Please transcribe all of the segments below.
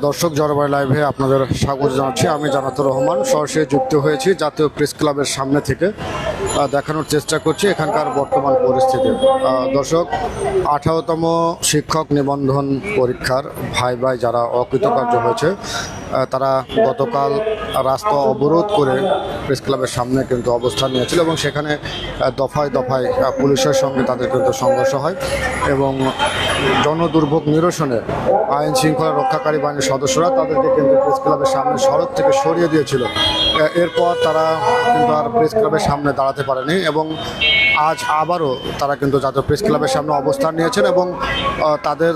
দর্শক জলবায়ু লাইভে আপনাদের স্বাগত জানাচ্ছি। আমি জানাতুর রহমান সরাসরি যুক্ত হয়েছি জাতীয় প্রেস ক্লাবের সামনে থেকে। দেখানোর চেষ্টা করছি এখানকার বর্তমান পরিস্থিতি। দর্শক, 18তম শিক্ষক নিবন্ধন পরীক্ষার ভাই যারা অকৃতকার্য হয়েছে তারা গতকাল রাস্তা অবরোধ করে প্রেস ক্লাবের সামনে কিন্তু অবস্থান নিয়েছিল এবং সেখানে দফায় দফায় পুলিশের সঙ্গে তাদের কিন্তু সংঘর্ষ হয় এবং জনদুর্ভোগ নিরসনে আইন শৃঙ্খলা রক্ষাকারী বাহিনীর সদস্যরা তাদেরকে কিন্তু প্রেস ক্লাবের সামনে সড়ক থেকে সরিয়ে দিয়েছিল। এরপর তারা কিন্তু আর প্রেস ক্লাবের সামনে দাঁড়াতে পারেনি এবং আজ আবারও তারা কিন্তু জাতীয় প্রেস ক্লাবের সামনে অবস্থান নিয়েছেন এবং তাদের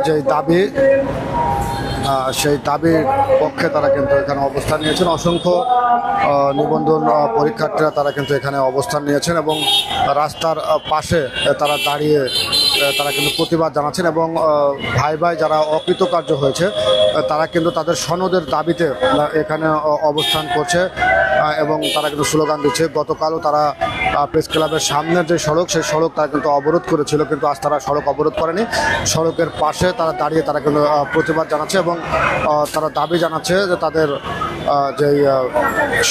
যে দাবি সেই দাবির পক্ষে তারা কিন্তু এখানে অবস্থান নিয়েছেন। অসংখ্য নিবন্ধন পরীক্ষার্থীরা তারা কিন্তু এখানে অবস্থান নিয়েছেন এবং রাস্তার পাশে তারা দাঁড়িয়ে তারা কিন্তু প্রতিবাদ জানাচ্ছেন এবং ভাই যারা অকৃতকার্য হয়েছে তারা কিন্তু তাদের সনদের দাবিতে এখানে অবস্থান করছে এবং তারা কিন্তু স্লোগান দিচ্ছে। গতকালও তারা প্রেস ক্লাবের সামনের যে সড়ক সেই সড়ক তারা কিন্তু অবরোধ করেছিল, কিন্তু আজ তারা সড়ক অবরোধ করেনি। সড়কের পাশে তারা দাঁড়িয়ে তারা কিন্তু প্রতিবাদ জানাচ্ছে এবং তারা দাবি জানাচ্ছে যে তাদের যেই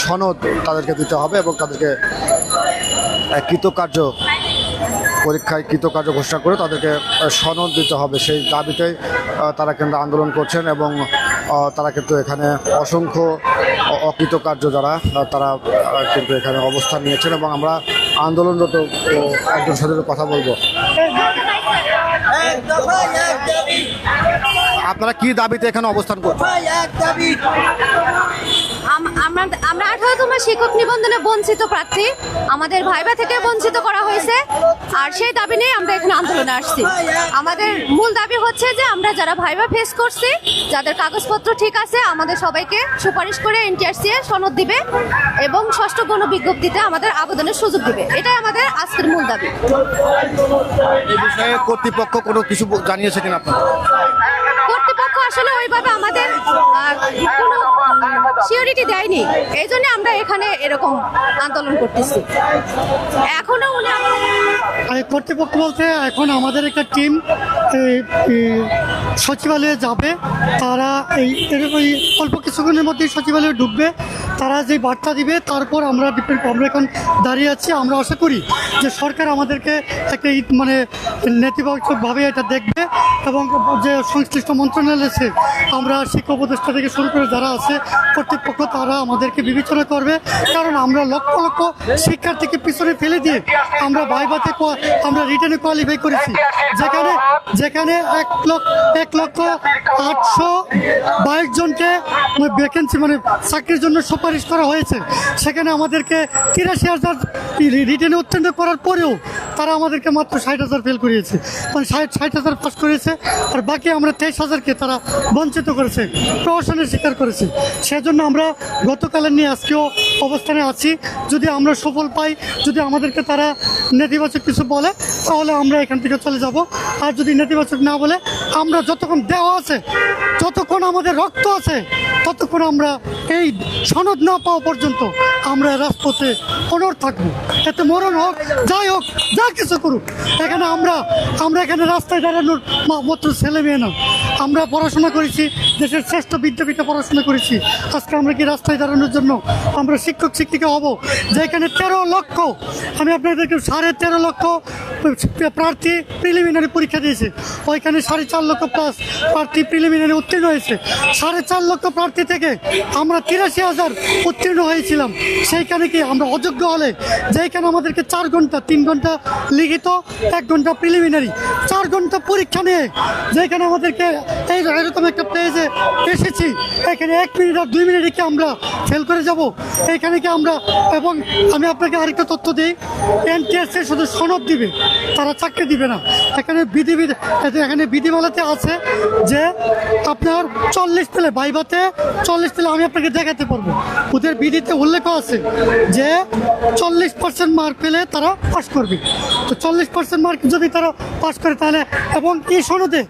সনদ তাদেরকে দিতে হবে এবং তাদেরকে পরীক্ষায় কৃতকার্য ঘোষণা করে তাদেরকে সনদ দিতে হবে। সেই দাবিতেই তারা কিন্তু আন্দোলন করছেন এবং তারা কিন্তু এখানে অসংখ্য অকৃতকার্য যারা তারা কিন্তু এখানে অবস্থান নিয়েছেন এবং আমরা আন্দোলনরত একজন সাথে কথা বলবো। আপনারা কি দাবিতে এখানে অবস্থান করছেন? আমরা 18তম শিক্ষক নিবন্ধনে বঞ্চিত প্রার্থী, আমাদের ভাইবা থেকে বঞ্চিত করা হয়েছে আর সেই দাবি নিয়ে আমরা এখানে আন্দোলনে আসছি। আমাদের মূল দাবি হচ্ছে যে আমরা যারা ভাইবা ফেস করছি, যাদের কাগজপত্র ঠিক আছে, আমাদের সবাইকে সুপারিশ করে এনটিআরসি সনদ দিবে এবং ষষ্ঠ গণবিজ্ঞপ্তিতে আমাদের আবেদনের সুযোগ দিবে। এটাই আমাদের আজকের মূল দাবি। এই বিষয়ে কর্তৃপক্ষ কোনো কিছু জানিয়েছে কিনা আপনারা? কর্তৃপক্ষ আসলে ওইভাবে আমাদের কোনো সিওরিটি দেয়নি, এই জন্য আমরা এখানে এরকম আন্দোলন করতেছি। এখনো কর্তৃপক্ষ বলতে এখন আমাদের একটা টিম সচিবালয়ে যাবে, তারা এই অল্প কিছুক্ষণের মধ্যেই সচিবালয়ে ঢুকবে, তারা যে বার্তা দিবে তারপর আমরা এখন দাঁড়িয়ে আছি। আমরা আশা করি যে সরকার আমাদেরকে একটা নেতিবাচকভাবে এটা দেখবে এবং যে সংশ্লিষ্ট মন্ত্রণালয় আছে, আমরা শিক্ষা উপদেষ্টা থেকে শুরু করে যারা আছে কর্তৃপক্ষ, তারা আমাদেরকে বিবেচনা করবে। কারণ আমরা লক্ষ লক্ষ শিক্ষার্থীকে পিছনে ফেলে দিয়ে আমরা ভাইভাতে আমরা রিটেনে কোয়ালিফাই করেছি, যেখানে 1,08,22 জনকে ভ্যাকেন্সি চাকরির জন্য সুপারিশ করা হয়েছে। সেখানে আমাদেরকে 83,000 রিটেনে উত্তীর্ণ করার পরেও তারা আমাদেরকে মাত্র 60,000 ফেল করিয়েছে, 60,000 পাস করেছে আর বাকি আমরা 23,000কে তারা বঞ্চিত করেছে, প্রহসনের শিকার করেছে। সেজন্য আমরা গতকালের নিয়ে আজকেও অবস্থানে আছি। যদি আমরা সফল পাই, যদি আমাদেরকে তারা নেতিবাচক কিছু বলে তাহলে আমরা এখান থেকে চলে যাব, আর যদি নেতিবাচক না বলে আমরা যতক্ষণ দেওয়া আছে, যতক্ষণ আমাদের রক্ত আছে, ততক্ষণ আমরা এই সনদ না পাওয়া পর্যন্ত আমরা রাজপথে অনড় থাকবো। এতে মরণ হোক, যাই হোক, যা কিছু করুক, এখানে আমরা এখানে রাস্তায় দাঁড়ানোর মাত্র ছেলে মেয়ে না। আমরা পড়াশোনা করেছি, দেশের শ্রেষ্ঠ বিদ্যাপীঠে পড়াশোনা করেছি। আজকে আমরা কি রাস্তায় দাঁড়ানোর জন্য আমরা শিক্ষক শিক্ষিকা হব? যেখানে 13 লক্ষ, আমি আপনাদেরকে 13.5 লক্ষ প্রার্থী প্রিলিমিনারি পরীক্ষা দিয়েছে, ওইখানে 4.5 লক্ষ প্লাস প্রার্থী প্রিলিমিনারি উত্তীর্ণ হয়েছে। 4.5 লক্ষ প্রার্থী থেকে আমরা 83,000 উত্তীর্ণ হয়েছিলাম। সেইখানে কি আমরা অযোগ্য হলে, যেখানে আমাদেরকে 4 ঘন্টা, 3 ঘন্টা লিখিত, 1 ঘন্টা প্রিলিমিনারি, 4 ঘন্টা পরীক্ষা নিয়ে যেখানে আমাদেরকে এরকম একটা পেজে এসেছি, এখানে 1 মিনিট আর 2 মিনিটে কি আমরা ফেল করে যাব? এখানে কি আমরা, এবং আমি আপনাকে আরেকটা তথ্য দিই, এনটিআরসি শুধু সনদ দিবে, তারা চাকরি দিবে না। এখানে বিধিমালাতে আছে যে আপনার 40 পেলে, ভাইভাতে 40 পেলে, আমি আপনাকে দেখাতে পারবো, ওদের বিধিতে উল্লেখ আছে যে 40% মার্ক পেলে তারা পাস করবে। তো 40% মার্ক যদি তারা পাস করে তাহলে, এবং এই সনদে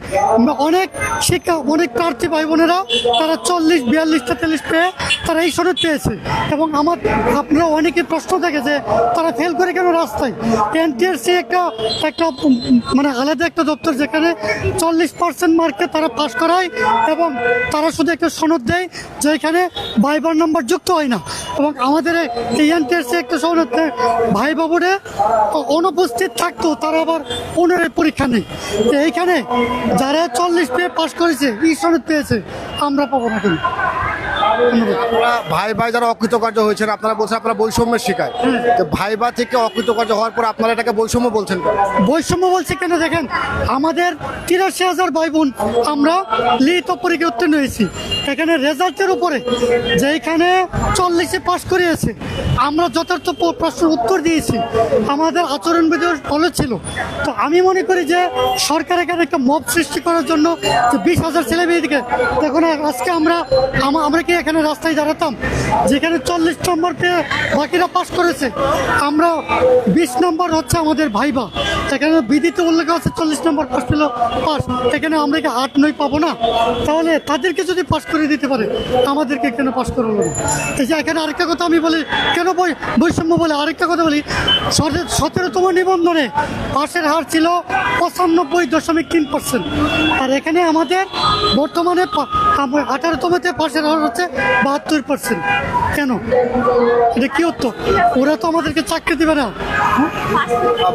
অনেক শিক্ষা অনেক প্রার্থী ভাই বোনেরা তারা 40, 42, 43 পেয়ে তারা এই সনদ পেয়েছে। এবং আপনারা অনেকে প্রশ্ন থাকে যে তারা ফেল করে কেন রাস্তায়। এনটিআরসি একটা মানে আলাদা একটা দপ্তর যেখানে 40% মার্কে তারা পাস করায় এবং তারা শুধু একটা সনদ দেয় যে এখানে ভাইবার নাম্বার যুক্ত হয় না। এবং আমাদের এই এনটিআরসি একটা সনদ ভাই বাবুরে অনুপস্থিত থাকতো তারা আবার পুনরায় পরীক্ষা নেই। তো এইখানে যারা 40 পেয়ে পাস করেছে এই সনদ পেয়েছে, আমরা পাবো না কেন? আপনারা ভাইবা যারা অকৃতকার্য হয়েছেন আপনারা বলছেন আপনারা বৈষম্যের শিকার, তো ভাইবা থেকে অকৃতকার্য হওয়ার পর আপনারা এটাকে বৈষম্য বলছেন কেন? বৈষম্য বলছে কেন দেখেন, আমাদের 83,000 ভাই বোন আমরা লিখিত পরীক্ষা উত্তীর্ণ হয়েছি। এখানে রেজাল্টের উপরে যেখানে 40-এ পাস করিয়েছে আমরা যথার্থ প্রশ্নের উত্তর দিয়েছি, আমাদের আচরণবিধি ভালো ছিল। তো আমি মনে করি যে সরকার এখানে একটা মব সৃষ্টি করার জন্য যে 20,000 ছেলে মেয়েদিকে দেখুন, আজকে আমরা কি এখানে রাস্তায় দাঁড়াতাম যেখানে 40 নম্বর পেয়ে বাকিরা পাস করেছে, আমরা 20 নম্বর হচ্ছে আমাদের ভাইবা, এখানে বিধিতে উল্লেখ আছে 40 নম্বর পাস পেল পাস, এখানে আমরা কি 8-9 পাবো না? তাহলে তাদেরকে যদি পাস করে দিতে পারে আমাদেরকে কেন পাস করবো না? এই যে এখানে আরেকটা কথা আমি বলি, কেন বৈষম্য বলে আরেকটা কথা বলি, 17তম নিবন্ধনে পাসের হার ছিল 95.3%, আর এখানে আমাদের বর্তমানে 18তমতে পাসের হার হচ্ছে 72%। কেন? এটা কি উত্তর? ওরা তো আমাদেরকে চাকরি দিবে না।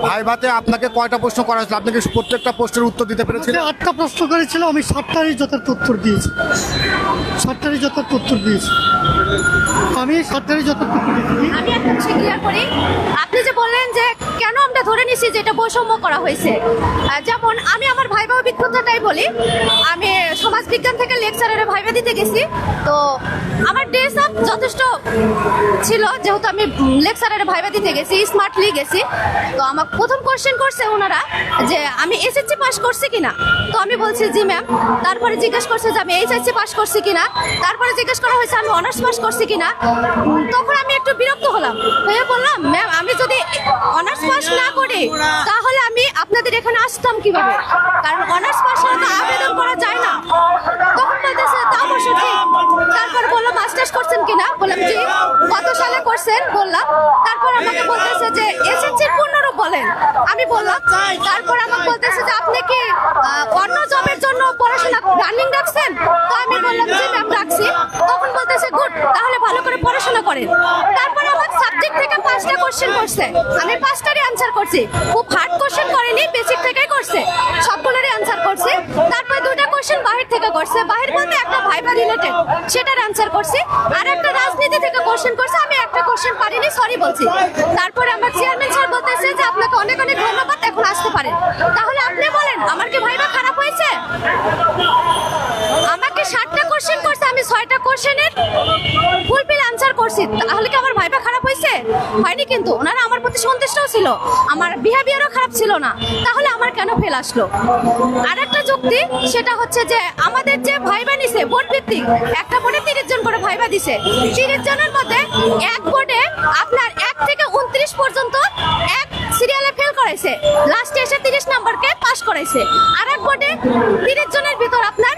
ভাইভাতে আপনাকে কয়টা প্রশ্ন করা হয়েছিল? আপনি কি প্রত্যেকটা প্রশ্নের উত্তর দিতে পেরেছিলেন? 8টা প্রশ্ন করেছিল, আমি 7টারই যথার্থ উত্তর দিয়েছি। 7টারই যথার্থ উত্তর দিয়েছি। আমি 7টারই যথার্থ উত্তর দিয়েছি। আমি একটা বিষয় ক্লিয়ার করি, আপনি যে বললেন যে কেন আমরা ধরে নিছি যে এটা বৈষম্য করা হয়েছে, যেমন আমি আমার ভাইবা অভিজ্ঞতাটাই বলি। আমি সমাজ বিজ্ঞান থেকে লেকচারের ভাইবা দিতে গেছি, তো আমার ড্রেস আপ যথেষ্ট ছিল, যেহেতু আমি লেকচারের ভাইবা দিতে গেছি, স্মার্টলি গেছি। তো আমার প্রথম কোশ্চেন করছে ওনারা যে আমি এসএসসি পাস করছি কিনা, তো আমি বলছি জি ম্যাম। তারপরে জিজ্ঞেস করছে যে আমি এইচএসসি পাস করছি কিনা, তারপরে জিজ্ঞেস করা হয়েছে আমি অনার্স পাস করছি কিনা। তখন আমি একটু বিরক্ত হলাম, হয়ে বললাম ম্যাম আমি যদি অনার্স পাস না করি তাহলে আমি আপনাদের এখানে আসতাম কিভাবে, কারণ অনার্স পাস হলে তো আবেদন করা যায় না। তখন বলতেছে তা অবশ্য ঠিক। তারপর বললো মাস্টার্স করছেন কিনা, বললাম জি। কত সালে করছেন বললাম। তারপর আমাকে বলতেছে যে এসএসসির পূর্ণরূপ বলেন, আমি বললাম। তারপর আমাকে বলতেছে যে আপনি কি অন্য জবের জন্য পড়াশোনা রানিং রাখছেন, তো আমি বললাম জি ম্যাম রাখছি। তখন বলতেছে গুড, তাহলে ভালো করে পড়াশোনা করেন। তারপর আমার সাবজেক্ট থেকে 5টা কোশ্চেন করছে, আমি 5টারই অ্যান্সার করছি। খুব হার্ড কোশ্চেন করেনি, বেসিক থেকেই করছে, সবগুলোরই অ্যান্সার করছি। তারপর 2টা কোশ্চেন বাহির থেকে করছে, বাহির বলতে একটা ভাইবা রিলেটেড, সেটার অ্যান্সার করছি। আর একটা রাজনীতি থেকে কোশ্চেন করছে, আমি একটা কোশ্চেন পারিনি, সরি বলছি। তারপরে আমার চেয়ারম্যান স্যার বলতেছে যে আপনাকে অনেক অনেক ধন্যবাদ, এখন আসতে পারেন। তাহলে আপনি বলেন আমার কি ভাইবা খারাপ হয়েছে? আমাকে 7টা কোশ্চেন করছে, আমি 6টা কোশ্চেনের ফুলফিল অ্যান্সার করছি, তাহলে কি আমার ভাইবা খারাপ হয়েছে? হয়নি। কিন্তু ওনারা আমার প্রতি সন্তুষ্টও ছিল, আমার বিহেভিয়ারও খারাপ ছিল না, তাহলে আমার কেন ফেল আসলো? আর একটা যুক্তি, সেটা হচ্ছে যে আমাদের যে ভাইবা নিছে বোর্ড ভিত্তিক, একটা বোর্ডে 30 জন করে ভাইবা দিছে, 30 জনের মধ্যে এক বোর্ডে আপনার 1 থেকে 29 পর্যন্ত এক সিরিয়ালে ফেল করাইছে, লাস্টে এসে 30 নম্বরকে পাস করাইছে। আর এক বোর্ডে 30 জনের ভিতর আপনার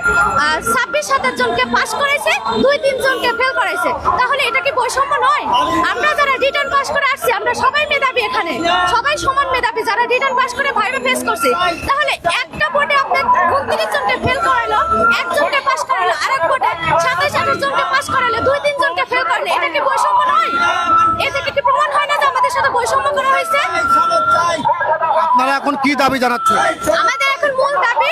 26-27 জনকে পাস করাইছে, 2-3 জনকে ফেল করাইছে। তাহলে এটা কি বৈষম্য নয়? আমরা যারা রিটার্ন পাস করে আসছি আমরা সবাই মেধাবী, এখানে সবাই সমান মেধাবী যারা রিটার্ন পাস করে ভাইবা ফেস করছে। তাহলে একটা বোর্ডে আপনার 29 জনকে ফেল করালো, একজনকে পাস করালো, আরেক বোর্ডে 27-28 জনকে পাস করালো, 2-3 জনকে ফেল করলে এটা কি বৈষম্য নয়? এ থেকে কি প্রমাণ হয় না যে আমাদের সাথে বৈষম্য করা হয়েছে? আপনারা এখন কি দাবি জানাচ্ছেন? আমাদের এখন মূল দাবি,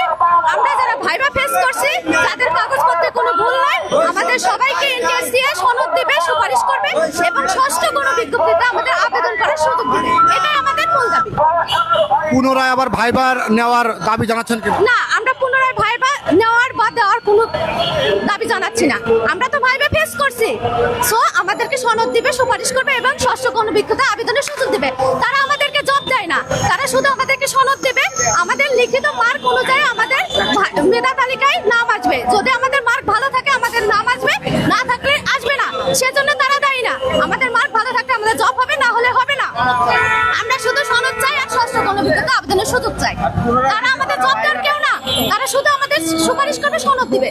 আমরা যারা ভাইবা ফেস করছি তাদের কাগজপত্রে কোনো ভুল নয়, আমাদের সবাইকে এনটিএস দিয়ে সনদ দিবে, সুপারিশ করবে এবং 6ষ্ঠ কোনো বিজ্ঞপ্তিতে আমাদের আবেদন করার সুযোগ দিবে। এটাই আমাদের মূল দাবি। পুনরায় আবার ভাইবার নেওয়ার দাবি জানাচ্ছেন কি? না, আমরা পুনরায় ভাইবা নেওয়ার বা দেওয়ার কোনো দাবি জানাচ্ছি না। আমরা তো ভাইবা ফেস করছি, সো আমাদেরকে সনদ দিবে, সুপারিশ করবে এবং 6ষ্ঠ কোনো বিজ্ঞপ্তিতে আবেদনের সুযোগ দিবে। তারা আমাদেরকে জব দেয় না, তারা শুধু আমাদেরকে সনদ দেবে, আমাদের লিখিত মার্ক অনুযায়ী আমাদের মেধা তালিকায় নাম আসবে। যদি আমাদের মার্ক ভালো থাকে আমাদের নাম আসবে, না থাকলে আসবে না। সেজন্য তারা দেয় না। আমাদের মার্ক ভালো থাকলে আমাদের জব হবে, না হলে হবে না। আমরা শুধু সনদ চাই আর ষষ্ঠ গণবিদ্যুৎ আবেদনের সুযোগ চাই। তারা আমাদের জবদার কেউ না, তারা শুধু আমাদের সুপারিশ করবে, সনদ দিবে।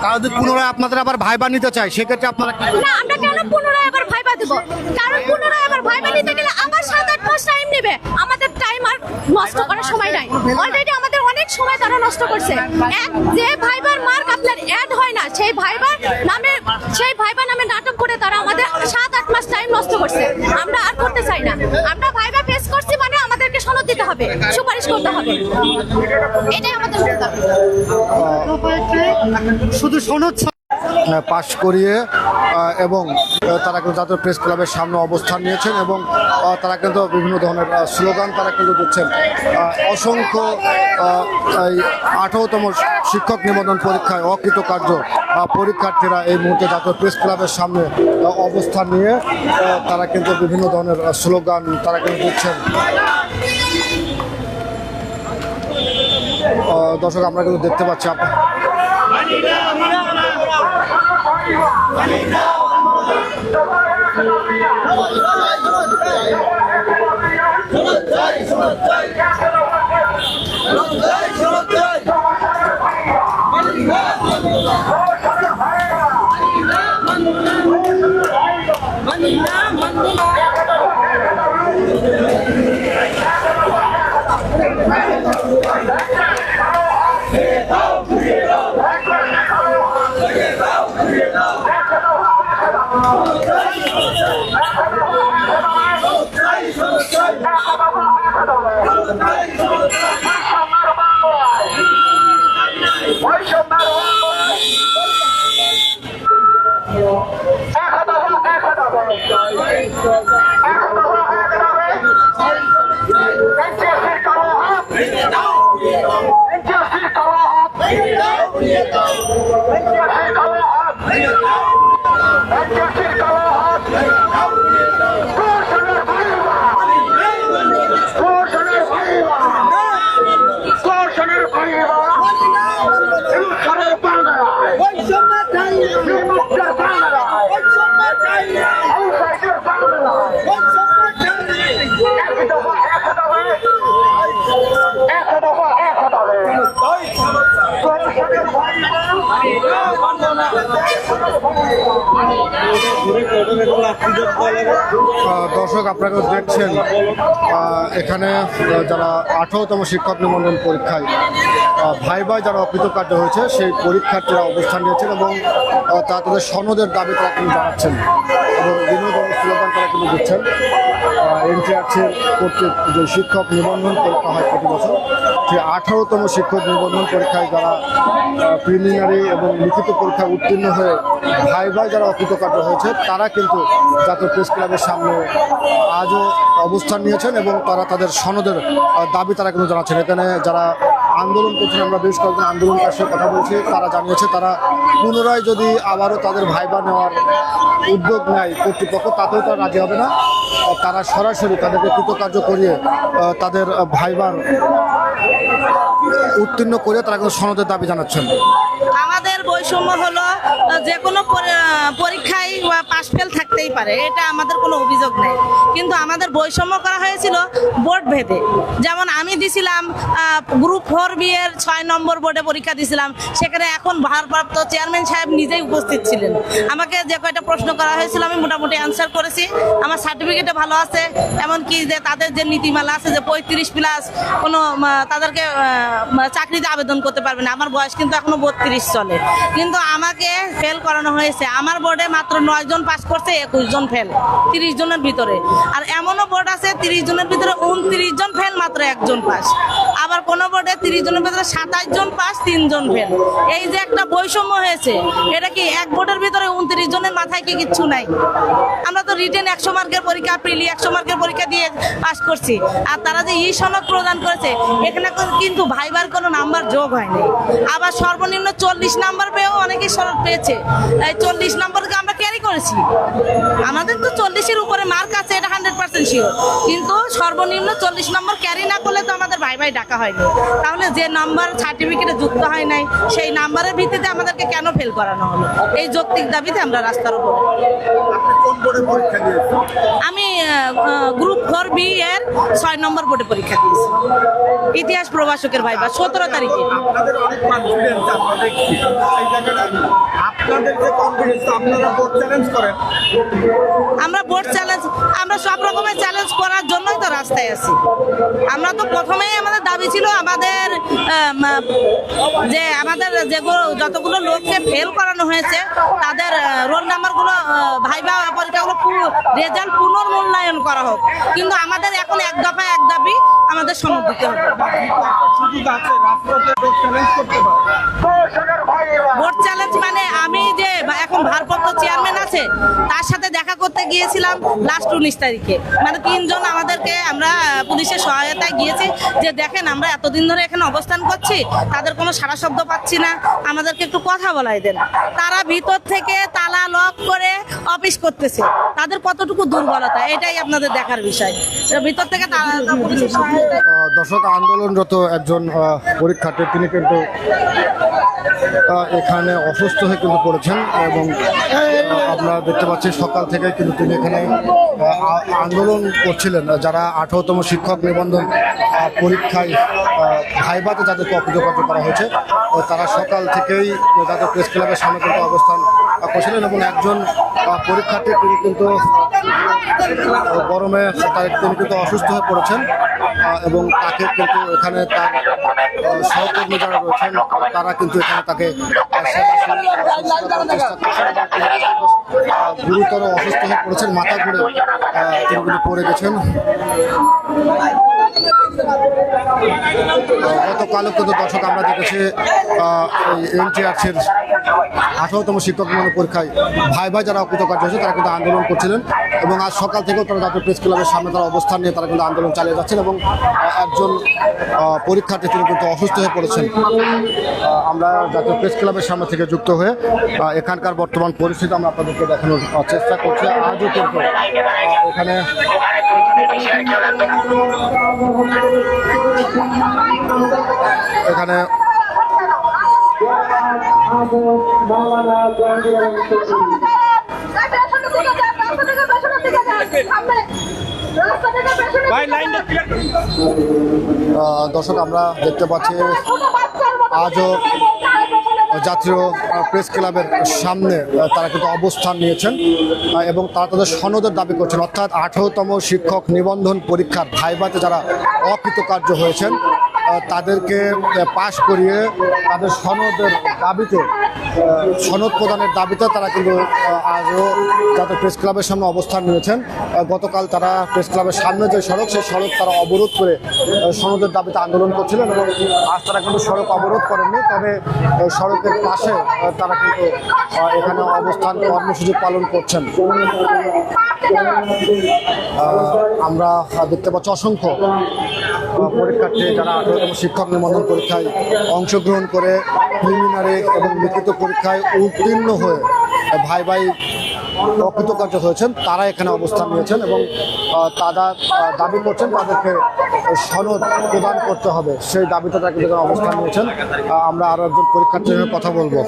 তারা যদি পুনরায় আপনাদের আবার ভাইবা নিতে চায় সেক্ষেত্রে আপনারা না, আমরা কেন পুনরায় আবার ভাইবা দেব? কারণ পুনরায় আবার ভাইবা নিতে গেলে আবার 7-8 মাস টাইম নেবে। আমাদের টাইম আর নষ্ট করার সময় নাই। অলরেডি আমাদের অনেক সময় তারা নষ্ট করছে। যে ভাইবার মার্ক আপনার অ্যাড হয় না, সেই ভাইবা নামে নাটক করে তারা আমাদের 7-8 মাস টাইম নষ্ট করছে। আমরা আর করতে চাই না। আমরা ভাইবা ফেস করছি মানে আমাদেরকে সনদ দিতে হবে, সুপারিশ করতে হবে, এটাই আমাদের মূল দাবি। শুধু সনদ পাশ করিয়ে এবং তারা কিন্তু জাতীয় প্রেস ক্লাবের সামনে অবস্থান নিয়েছেন এবং তারা কিন্তু বিভিন্ন ধরনের স্লোগান তারা কিন্তু দিচ্ছেন। অসংখ্য এই 18তম শিক্ষক নিবন্ধন পরীক্ষায় অকৃতকার্য পরীক্ষার্থীরা এই মুহূর্তে জাতীয় প্রেস ক্লাবের সামনে অবস্থান নিয়ে তারা কিন্তু বিভিন্ন ধরনের স্লোগান তারা কিন্তু দিচ্ছেন। দর্শক আমরা কিন্তু দেখতে পাচ্ছি দর্শক আপনারা দেখছেন এখানে যারা 18তম শিক্ষক নিবন্ধন পরীক্ষায় ভাইবা যারা অকৃতকার্য হয়েছে সেই পরীক্ষার্থীরা অবস্থান নিয়েছেন এবং তাদের সনদের দাবি তারা কিন্তু জানাচ্ছেন এবং বিভিন্ন ধরনের স্লোগান তারা কিন্তু দিচ্ছেন। এনটিআরসির কর্তৃক যে শিক্ষক নিবন্ধন পরীক্ষা হয় প্রতি বছর, সেই 18তম শিক্ষক নিবন্ধন পরীক্ষায় যারা প্রিলিমিনারি এবং লিখিত পরীক্ষায় উত্তীর্ণ হয়ে ভাইভায় যারা অকৃতকার্য হয়েছে তারা কিন্তু জাতীয় প্রেস ক্লাবের সামনে আজও অবস্থান নিয়েছেন এবং তারা তাদের সনদের দাবি তারা কিন্তু জানাচ্ছেন। এখানে যারা আন্দোলন করছেন, আমরা বেশ কয়েকজন আন্দোলনকার সাথে কথা বলছি, তারা জানিয়েছে তারা পুনরায় যদি আবারও তাদের ভাইবা নেওয়ার উদ্যোগ নেয় কর্তৃপক্ষ তাতেও তারা রাজি হবে না। তারা সরাসরি তাদেরকে কৃতকার্য করিয়ে তাদের ভাইবার উত্তীর্ণ করে তারা কিন্তু সনদের দাবি জানাচ্ছেন। আমাদের বৈষম্য হলো যে কোনো পরীক্ষায় পাশ ফেল থাকতেই পারে, এটা আমাদের কোনো অভিযোগ নেই, কিন্তু আমাদের বৈষম্য করা হয়েছিল বোর্ড ভেদে। যেমন আমি দিছিলাম গ্রুপ 4B এর 6 নম্বর বোর্ডে পরীক্ষা দিছিলাম, সেখানে এখন ভারপ্রাপ্ত চেয়ারম্যান সাহেব নিজেই উপস্থিত ছিলেন। আমাকে যে কয়টা প্রশ্ন করা হয়েছিল আমি মোটামুটি অ্যান্সার করেছি, আমার সার্টিফিকেটে ভালো আছে। এমনকি যে তাদের যে নীতিমালা আছে যে 35+ কোনো তাদেরকে চাকরিতে আবেদন করতে পারবে না, আমার বয়স কিন্তু এখনো 32 চলে, কিন্তু আমাকে ফেল করানো হয়েছে। আমার বোর্ডে মাত্র 9 জন পাস করছে, 21 জন ফেল 30 জনের ভিতরে। আর এমনও বোর্ড আছে 30 জনের ভিতরে 29 জন ফেল, মাত্র 1 জন পাস। আবার কোন বোর্ডে 30 জনের ভিতরে 27 জন পাস, 3 জন ফেল। এই যে একটা বৈষম্য হয়েছে, এটা কি এক বোর্ডের ভিতরে 29 জনের মাথায় কি কিচ্ছু নাই? আমরা তো রিটেন 100 মার্কের পরীক্ষা, প্রিলি 100 মার্কের পরীক্ষা দিয়ে পাস করছি, আর তারা যে ই সনদ প্রদান করেছে এখানে কিন্তু ভাইবার কোনো নাম্বার যোগ হয়নি। আবার সর্বনিম্ন 40 নাম্বার পেয়ে পরেও অনেকেই সনদ পেয়েছে। এই 40 নম্বরকে আমরা ক্যারি করেছি, আমাদের তো 40-এর উপরে মার্ক আছে, এটা 100% শিওর, কিন্তু সর্বনিম্ন 40 নম্বর ক্যারি না করলে তো আমাদের ভাই ভাই ডাকা হয়নি। তাহলে যে নাম্বার সার্টিফিকেটে যুক্ত হয় নাই সেই নাম্বারের ভিত্তিতে আমাদেরকে কেন ফেল করানো হলো, এই যৌক্তিক দাবিতে আমরা রাস্তার উপরে। আমি গ্রুপ 4B এর 6 নম্বর বোর্ডে পরীক্ষা দিয়েছি, ইতিহাস প্রভাষকের ভাইবা 17 তারিখে। আপনাদের অনেক কনফিডেন্স, আমরা দেখছি এই জায়গাটা আপনাদের যে কনফিডেন্স, আপনারা বোর্ড চ্যালেঞ্জ করেন। আমরা বোর্ড চ্যালেঞ্জ, আমরা সব রকমের চ্যালেঞ্জ করার জন্যই তো রাস্তায় আছি। আমরা তো প্রথমেই আমাদের দাবি ছিল আমাদের যে আমাদের যেগুলো যতগুলো লোককে ফেল করানো হয়েছে তাদের রোল নাম্বারগুলো ভাইবা পরীক্ষাগুলো রেজাল্ট পুনর্মূল্যায়ন করা হোক, কিন্তু আমাদের এখন এক দফা এক দাবি আমাদের সনদ দিতে হবে। সুযোগ আছে রাস্তাতে বোর্ড চ্যালেঞ্জ করতে পারে। ভোট চ্যালেঞ্জ মানে আমি যে এখন ভারপ্রাপ্ত চেয়ারম্যান আছে তার সাথে দেখা করতে গিয়েছিলাম লাস্ট 19 তারিখে, মানে 3 জন আমাদেরকে, আমরা পুলিশের সহায়তায় গিয়েছি যে দেখেন আমরা এতদিন ধরে এখানে অবস্থান করছি, তাদের কোনো সারা শব্দ পাচ্ছি না, আমাদেরকে একটু কথা বলাই দেন। তারা ভিতর থেকে তালা লক করে অফিস করতেছে, তাদের কতটুকু দুর্বলতা এটাই আপনাদের দেখার বিষয়। ভিতর থেকে পুলিশের সহায়তায় দর্শক, আন্দোলনরত একজন পরীক্ষার্থী তিনি কিন্তু এখানে অসুস্থ হয়ে কিন্তু পড়েছেন এবং আমরা দেখতে পাচ্ছি সকাল থেকে কিন্তু তিনি এখানে আন্দোলন করছিলেন। যারা 18তম শিক্ষক নিবন্ধন পরীক্ষায় ভাইভাতে যাদেরকে অকৃতকার্য করা হয়েছে তারা সকাল থেকেই যাদের প্রেস ক্লাবের সামনে কিন্তু অবস্থান করছিলেন এবং একজন পরীক্ষার্থী তিনি কিন্তু গরমে তিনি কিন্তু অসুস্থ হয়ে পড়েছেন এবং তাকে কিন্তু এখানে তার সহকর্মী যারা রয়েছেন তারা কিন্তু এখানে তাকে গুরুতর অসুস্থ হয়ে পড়েছেন, মাথা ঘুরে তিনি কিন্তু পড়ে গেছেন। গতকালও কিন্তু দর্শক আমরা দেখেছি এনটিআরসির 18তম শিক্ষক নিবন্ধন পরীক্ষায় ভাই যারা অকৃতকার্য হয়েছে তারা কিন্তু আন্দোলন করছিলেন এবং আজ সকাল থেকেও তারা জাতীয় প্রেস ক্লাবের সামনে তারা অবস্থান নিয়ে তারা কিন্তু আন্দোলন চালিয়ে যাচ্ছেন এবং একজন পরীক্ষার্থী তিনি কিন্তু অসুস্থ হয়ে পড়েছেন। আমরা জাতীয় প্রেস ক্লাবের সামনে থেকে যুক্ত হয়ে এখানকার বর্তমান পরিস্থিতি আমরা আপনাদেরকে দেখানোর চেষ্টা করছি। আজও কিন্তু এখানে এখানে দর্শক আমরা দেখতে পাচ্ছি আজও জাতীয় প্রেস ক্লাবের সামনে তারা কিন্তু অবস্থান নিয়েছেন এবং তারা তাদের সনদের দাবি করছেন, অর্থাৎ 18তম শিক্ষক নিবন্ধন পরীক্ষার ভাইভাতে যারা অকৃতকার্য হয়েছেন তাদেরকে পাশ করিয়ে তাদের সনদের দাবিতে, সনদ প্রদানের দাবিতে তারা কিন্তু আজও জাতীয় প্রেস ক্লাবের সামনে অবস্থান নিয়েছেন। গতকাল তারা প্রেস ক্লাবের সামনে যে সড়ক সেই সড়ক তারা অবরোধ করে সনদের দাবিতে আন্দোলন করছিলেন এবং আজ তারা কিন্তু সড়ক অবরোধ করেননি, তবে সড়কের পাশে তারা কিন্তু এখানে অবস্থান কর্মসূচি পালন করছেন। আমরা দেখতে পাচ্ছি অসংখ্য পরীক্ষার্থী যারা 18তম শিক্ষক নিবন্ধন পরীক্ষায় অংশগ্রহণ করে প্রিলিমিনারি এবং লিখিত পরীক্ষায় উত্তীর্ণ হয়ে ভাই অকৃতকার্য হয়েছেন তারা এখানে অবস্থান নিয়েছেন এবং তারা দাবি করছেন তাদেরকে সনদ প্রদান করতে হবে, সেই দাবিতে তারা কিন্তু অবস্থান নিয়েছেন। আমরা আরো একজন পরীক্ষার্থীর সঙ্গে কথা বলবো।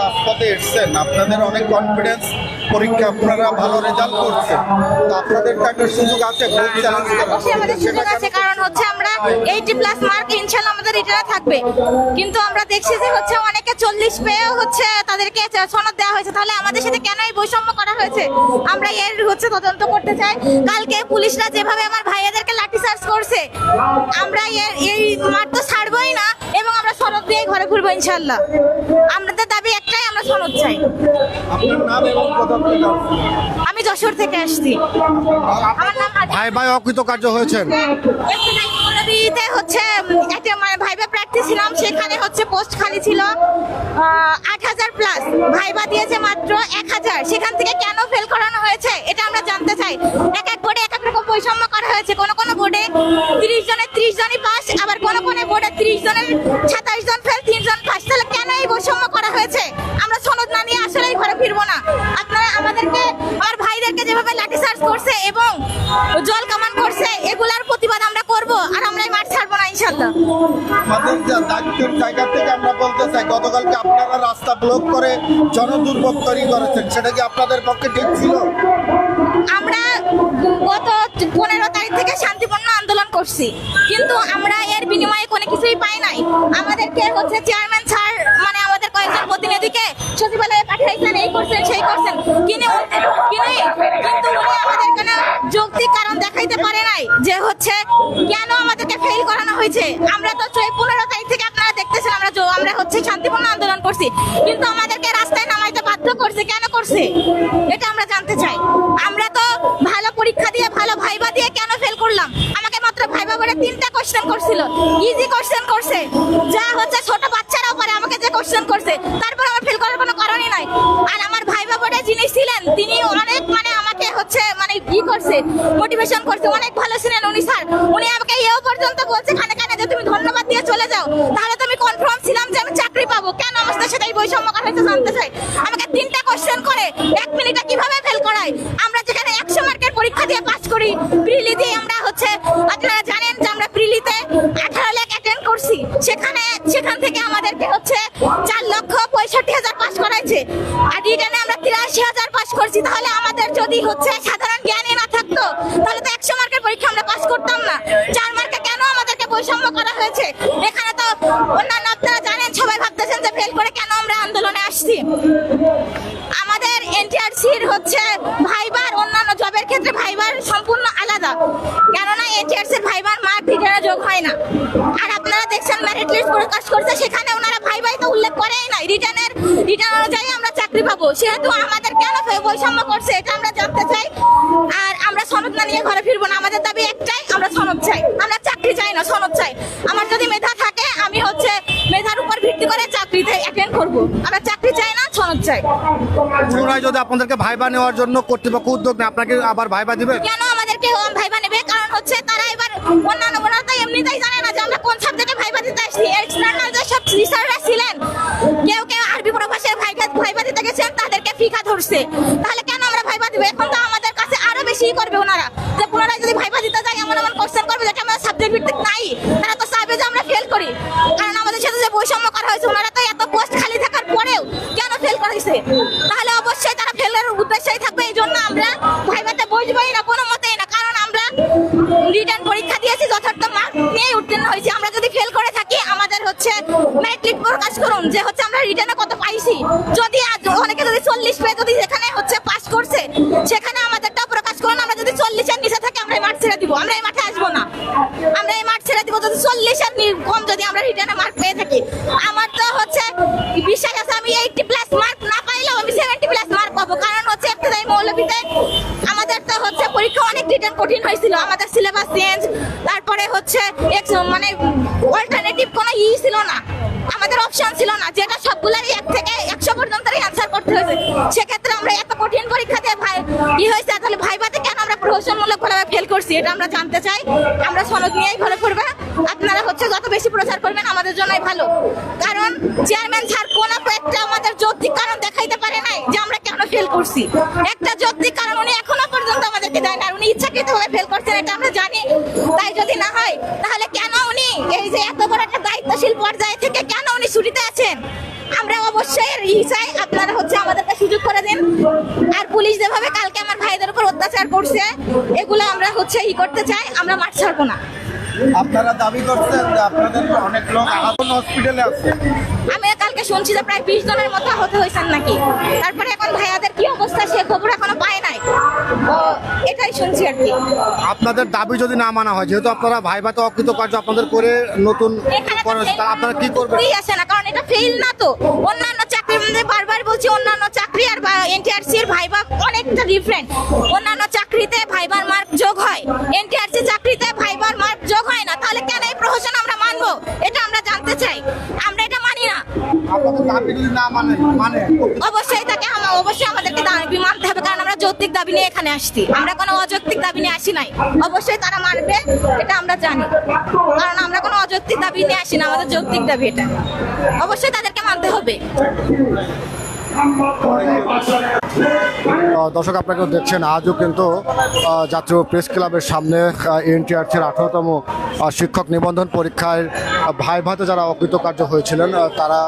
রাস্তাতে এসছেন, আপনাদের অনেক কনফিডেন্স, পরীক্ষা আপনারা ভালো রেজাল্ট করছেন, তো আপনাদের একটা সুযোগ আছে বোর্ড চ্যালেঞ্জ করার। আমাদের সুযোগ আছে, কারণ হচ্ছে আমরা 80+ মার্ক ইনশাআল্লাহ আমাদের রিটার্নে থাকবে, কিন্তু আমরা দেখছি যে হচ্ছে অনেকে 40 পেয়েও হচ্ছে তাদেরকে সনদ দেওয়া হয়েছে, তাহলে আমাদের সাথে কেন এই বৈষম্য করা হয়েছে আমরা এর হচ্ছে তদন্ত করতে চাই। কালকে পুলিশরা যেভাবে আমার ভাইয়াদেরকে লাঠিচার্জ করছে আমরা এই মার তো ছাড়বই না এবং আমরা সনদ দিয়ে ঘরে ফিরবো ইনশাআল্লাহ। আমাদের দাবি একটাই, আমরা সনদ চাই। আপনার নাম এবং কোথা থেকে আসছেন? আমি যশোর থেকে আসছি। আমার নাম ভাই অকৃতকার্য হয়েছেন। তে হচ্ছে একটা মানে ভাইবা প্রার্থী ছিলাম, সেখানে হচ্ছে পোস্ট খালি ছিল 8000+, ভাইবা দিয়েছে মাত্র 1000, সেখান থেকে কেন ফেল করানো হয়েছে এটা আমরা জানতে চাই। এক এক বোর্ডে এক এক রকম বৈষম্য করা হয়েছে, কোন বোর্ডে 30 জনের 30 জনই পাস, আবার কোন বোর্ডে 30 জনের 27 জন ফেল, 3 জন পাস, তাহলে কেন এই বৈষম্য করা আমাদের দায়িত্বের জায়গা থেকে আমরা বলতে চাই, গতকালকে আপনারা রাস্তা ব্লক করে জনদুর্ভোগ তৈরি করেছেন, সেটা কি আপনাদের পক্ষে ঠিক ছিল? আমরা গত 15 তারিখ থেকে শান্তিপূর্ণ আন্দোলন করছি, কিন্তু আমরা এর বিনিময়ে কোনো কিছুই পাই নাই। আমাদেরকে হচ্ছে চেয়ারম্যান স্যার মানে আমাদের কয়েকজন প্রতিনিধিকে সচিবালয়ে পাঠাইছেন, এই করছেন সেই করছেন, কিন্তু উনি আমাদের কোনো যৌক্তিক কারণ দেখাইতে পারে নাই যে হচ্ছে কেন আমাদেরকে ফেল করানো হয়েছে। আমরা তো 15 তারিখ থেকে আপনারা দেখতেছেন আমরা হচ্ছে শান্তিপূর্ণ আন্দোলন করছি, কিন্তু আমাদেরকে রাস্তায় নামাইতে বাধ্য করছে, কেন করছে এটা আমরা জানতে চাই। আমরা তো ভালো পরীক্ষা দিয়ে ভালো ভাইবা দিয়ে কেন ফেল করলাম? আমাকে মাত্র ভাইবা করে 3টা কোশ্চেন করছিল, ইজি কোশ্চেন করছে, যা হচ্ছে ছোট বাচ্চারাও পারে, আমাকে যে কোশ্চেন করছে তারপর আমার ফেল করার কোনো কারণই নাই। আর আমার ভাইবা বোর্ডে যিনি ছিলেন তিনি অনেক মানে আমাকে হচ্ছে মানে কি করছে, মোটিভেশন করছে, অনেক ভালো ছিলেন উনি স্যার। উনি আমাকে এও পর্যন্ত বলছে খানে খানে যে তুমি ধন্যবাদ দিয়ে চলে যাও, তাহলে তুমি কনফার্ম ছিলাম যে আমি চাকরি পাবো, কেন আমার সাথে সেটাই বৈষম্য করা হয়েছে জানতে চাই। আমাকে 3টা কোশ্চেন করে 1 মিনিটে কিভাবে ফেল করায়? আমরা যেখানে 100 মার্কের পরীক্ষা দিয়ে পাস করি, প্রিলি দিয়ে আমরা হচ্ছে আপনারা জানেন যে আমরা প্রিলিতে 18 লাখ অ্যাটেন্ড করছি, সেখান থেকে আমাদেরকে হচ্ছে 4,65,000 পাস করাইছে, আর রিটেনে আমরা 83,000 পাস করছি। তাহলে আমাদের যদি হচ্ছে সাধারণ জ্ঞানই না থাকতো তাহলে তো 100 মার্কের পরীক্ষা আমরা পাস করতাম না। 4 মার্কে কেন আমাদেরকে বৈষম্য করা হয়েছে? এখানে তো অন্যান্য আপনারা জানেন, সবাই ভাবতেছেন যে ফেল করে কেন আমরা আন্দোলনে আসছি। আমাদের এনটিআরসির হচ্ছে ভাইবার অন্যান্য জবের ক্ষেত্রে ভাইবার সম্পূর্ণ আলাদা, কেননা এনটিআরসির ভাইবার মার্ক রিটেনে যোগ হয় না। আর আপনারা দেখছেন মেরিট লিস্ট প্রকাশ করছে, সেখানে ওনারা ভাইবাই তো উল্লেখ করেই নাই, রিটার্ন অনুযায়ী আমরা চাকরি পাবো। সেহেতু আমাদের কেন বৈষম্য করছে এটা আমরা জানতে চাই। আর আমরা সনদ না নিয়ে ঘরে ফিরবো না, আমাদের দাবি একটাই, আমরা সনদ চাই, আমরা চাকরি চাই না, সনদ চাই। আমার যদি মেধা থাকে আমি হচ্ছে মেধার উপর ভিত্তি করে চাকরিতে অ্যাটেন্ড করব, আমরা চাকরি চাই না, সনদ চাই। পুনরায় যদি আপনাদেরকে ভাইবা নেওয়ার জন্য কর্তৃপক্ষ উদ্যোগ নেয়, আপনাকে আবার ভাইবা দিবে? কেন আমাদেরকে ভাইবা নেবে? কারণ হচ্ছে তারা এবার অন্যান্য ওনারা তো এমনিতেই জানে না যে আমরা কোন সাবজেক্টে ভাইবা দিতে আসছি। এক্সটার্নাল যে সব টিচাররা ছিলেন, কেউ আরবি প্রভাষায় ভাইবা দিতে গেছেন, তাদেরকে ফিকা ধরছে। তাহলে কেন আমরা ভাইবা দিব? এখন তো আমাদের কাছে আরো বেশি করবে ওনারা, যে পুনরায় যদি ভাইবা দিতে যাই এমন কোশ্চেন করবে যেটা আমাদের সাবজেক্ট ভিত্তিক নাই। তারা তো চাইবে যে আমরা ফেল করি, কারণ আমাদের সাথে যে বৈষম্য করা হয়েছে, ওনারা তো এত পোস্ট খালি থাকার পরেও কেন ফেল করেছে? তাহলে অবশ্যই তারা ফেলের উদ্দেশ্যেই থাকবে। এই জন্য আমরা ভাইবাতে বসবোই না কোনো মতেই না, কারণ আমরা রিটার্ন পরীক্ষা দিয়েছি, যথার্থ মার্ক নিয়ে উত্তীর্ণ হয়েছি। আমরা যদি ফেল করে থাকি আমাদের হচ্ছে মেরিট লিস্ট প্রকাশ করুন যে হচ্ছে আমরা রিটার্নে কত পাইছি। যদি অনেকে যদি 40 পেয়ে যদি যেখানে হচ্ছে পাস করছে সেখানে আমাদেরটা প্রকাশ করুন। আমরা যদি 40-এর নিচে থাকি আমরা এই মাঠ ছেড়ে দিব, আমরা এই মাঠে আসবো না, আমরা এই মাঠ ছেড়ে দিব যদি 40-এর কম যদি আমরা রিটার্নে মার্ক পেয়ে থাকি। আমার তো হচ্ছে বিশ্বাস আছে আমি 80+ মার্ক না পাইলেও আমি 70+ মার্ক পাবো, কারণ হচ্ছে ইবতেদায়ী মৌলবীতে আমাদের তো হচ্ছে পরীক্ষা অনেক রিটার্ন কঠিন হয়েছিল, আমাদের সিলেবাস চেঞ্জ, তারপরে হচ্ছে মানে অল্টারনেটিভ কোনো ছিল না, আমাদের অপশন ছিল না, যেটা সবগুলাই 1 থেকে 100 পর্যন্ত অ্যান্সার করতে হয়েছে। সেক্ষেত্রে আমরা এত কঠিন পরীক্ষা দিয়ে হয়েছে, তাহলে ভাইবাতে কেন আমরা প্রহসনমূলক ভাবে ফেল করছি এটা আমরা জানতে চাই। আমরা সনদ নিয়েই ঘরে পড়বে, আপনারা হচ্ছে যত বেশি প্রচার করবেন আমাদের জন্যই ভালো, কারণ চেয়ারম্যান স্যার কোনো একটা আমাদের যৌক্তিক কারণ দেখাইতে পারে নাই যে আমরা কেন ফেল করছি। একটা যৌক্তিক কারণ উনি এখনো পর্যন্ত আমাদেরকে দেয় না, উনি ইচ্ছাকৃতভাবে ফেল করছেন এটা আমরা জানি। তাই যদি না হয় তাহলে কেন উনি এই যে এত বড় একটা দায়িত্বশীল পর্যায়ে থেকে কেন উনি ছুটিতে আছেন? আমরা অবশ্যই চাই আপনারা হচ্ছে আমাদেরকে সুযোগ করে দিন। আর পুলিশ যেভাবে কালকে আমার ভাইদের উপর অত্যাচার করছে এগুলো আমরা হচ্ছে করতে চাই, আমরা মাঠ ছাড়বো না। আপনারা দাবি করছেন যে আপনাদের অনেক লোক আহত হসপিটালে আছে। আমি কালকে শুনছি যে প্রায় 20 জনের মতো আহত হয়েছেন নাকি। তারপরে এখন ভাইয়াদের কি অবস্থা সে খবর এখনো পায় নাই, এটাই শুনছি আর কি। আপনাদের দাবি যদি না মানা হয়, যেহেতু আপনারা ভাইভাতে অকৃতকার্য আপনাদের করে নতুন আপনারা কি করবেন? আসে না, কারণ এটা ফেল না তো। অন্যান্য চাকরি বারবার বলছি, অন্যান্য চাকরি আর এনটিআরসির ভাইবা অনেকটা ডিফারেন্ট। অন্যান্য চাকরিতে ভাইবার মার্ক যোগ হয়, এনটিআরসি চাকরিতে ভাইবার মার্ক যোগ হয় না। তাহলে কেন এই প্রহসন আমরা মানবো? এটা আমরা জানতে চাই, আমরা এটা মানি না। আপনাদের দাবি যদি না মানে অবশ্যই তাকে অবশ্যই আমাদেরকে দাবি মানতে হবে, কারণ আমরা যৌক্তিক দাবি নিয়ে এখানে আসছি, আমরা কোনো অযৌক্তিক দাবি নিয়ে আসি নাই। অবশ্যই তারা মানবে এটা আমরা জানি, কারণ আমরা কোনো অযৌক্তিক দাবি নিয়ে আসি না, আমাদের যৌক্তিক দাবি এটা, অবশ্যই তাদেরকে মানতে হবে। দর্শক আপনারা দেখছেন আজও কিন্তু জাতীয় প্রেস ক্লাবের সামনে এনটিআরসির 18তম শিক্ষক নিবন্ধন পরীক্ষায় ভাইভাতে যারা অকৃতকার্য হয়েছিলেন তারা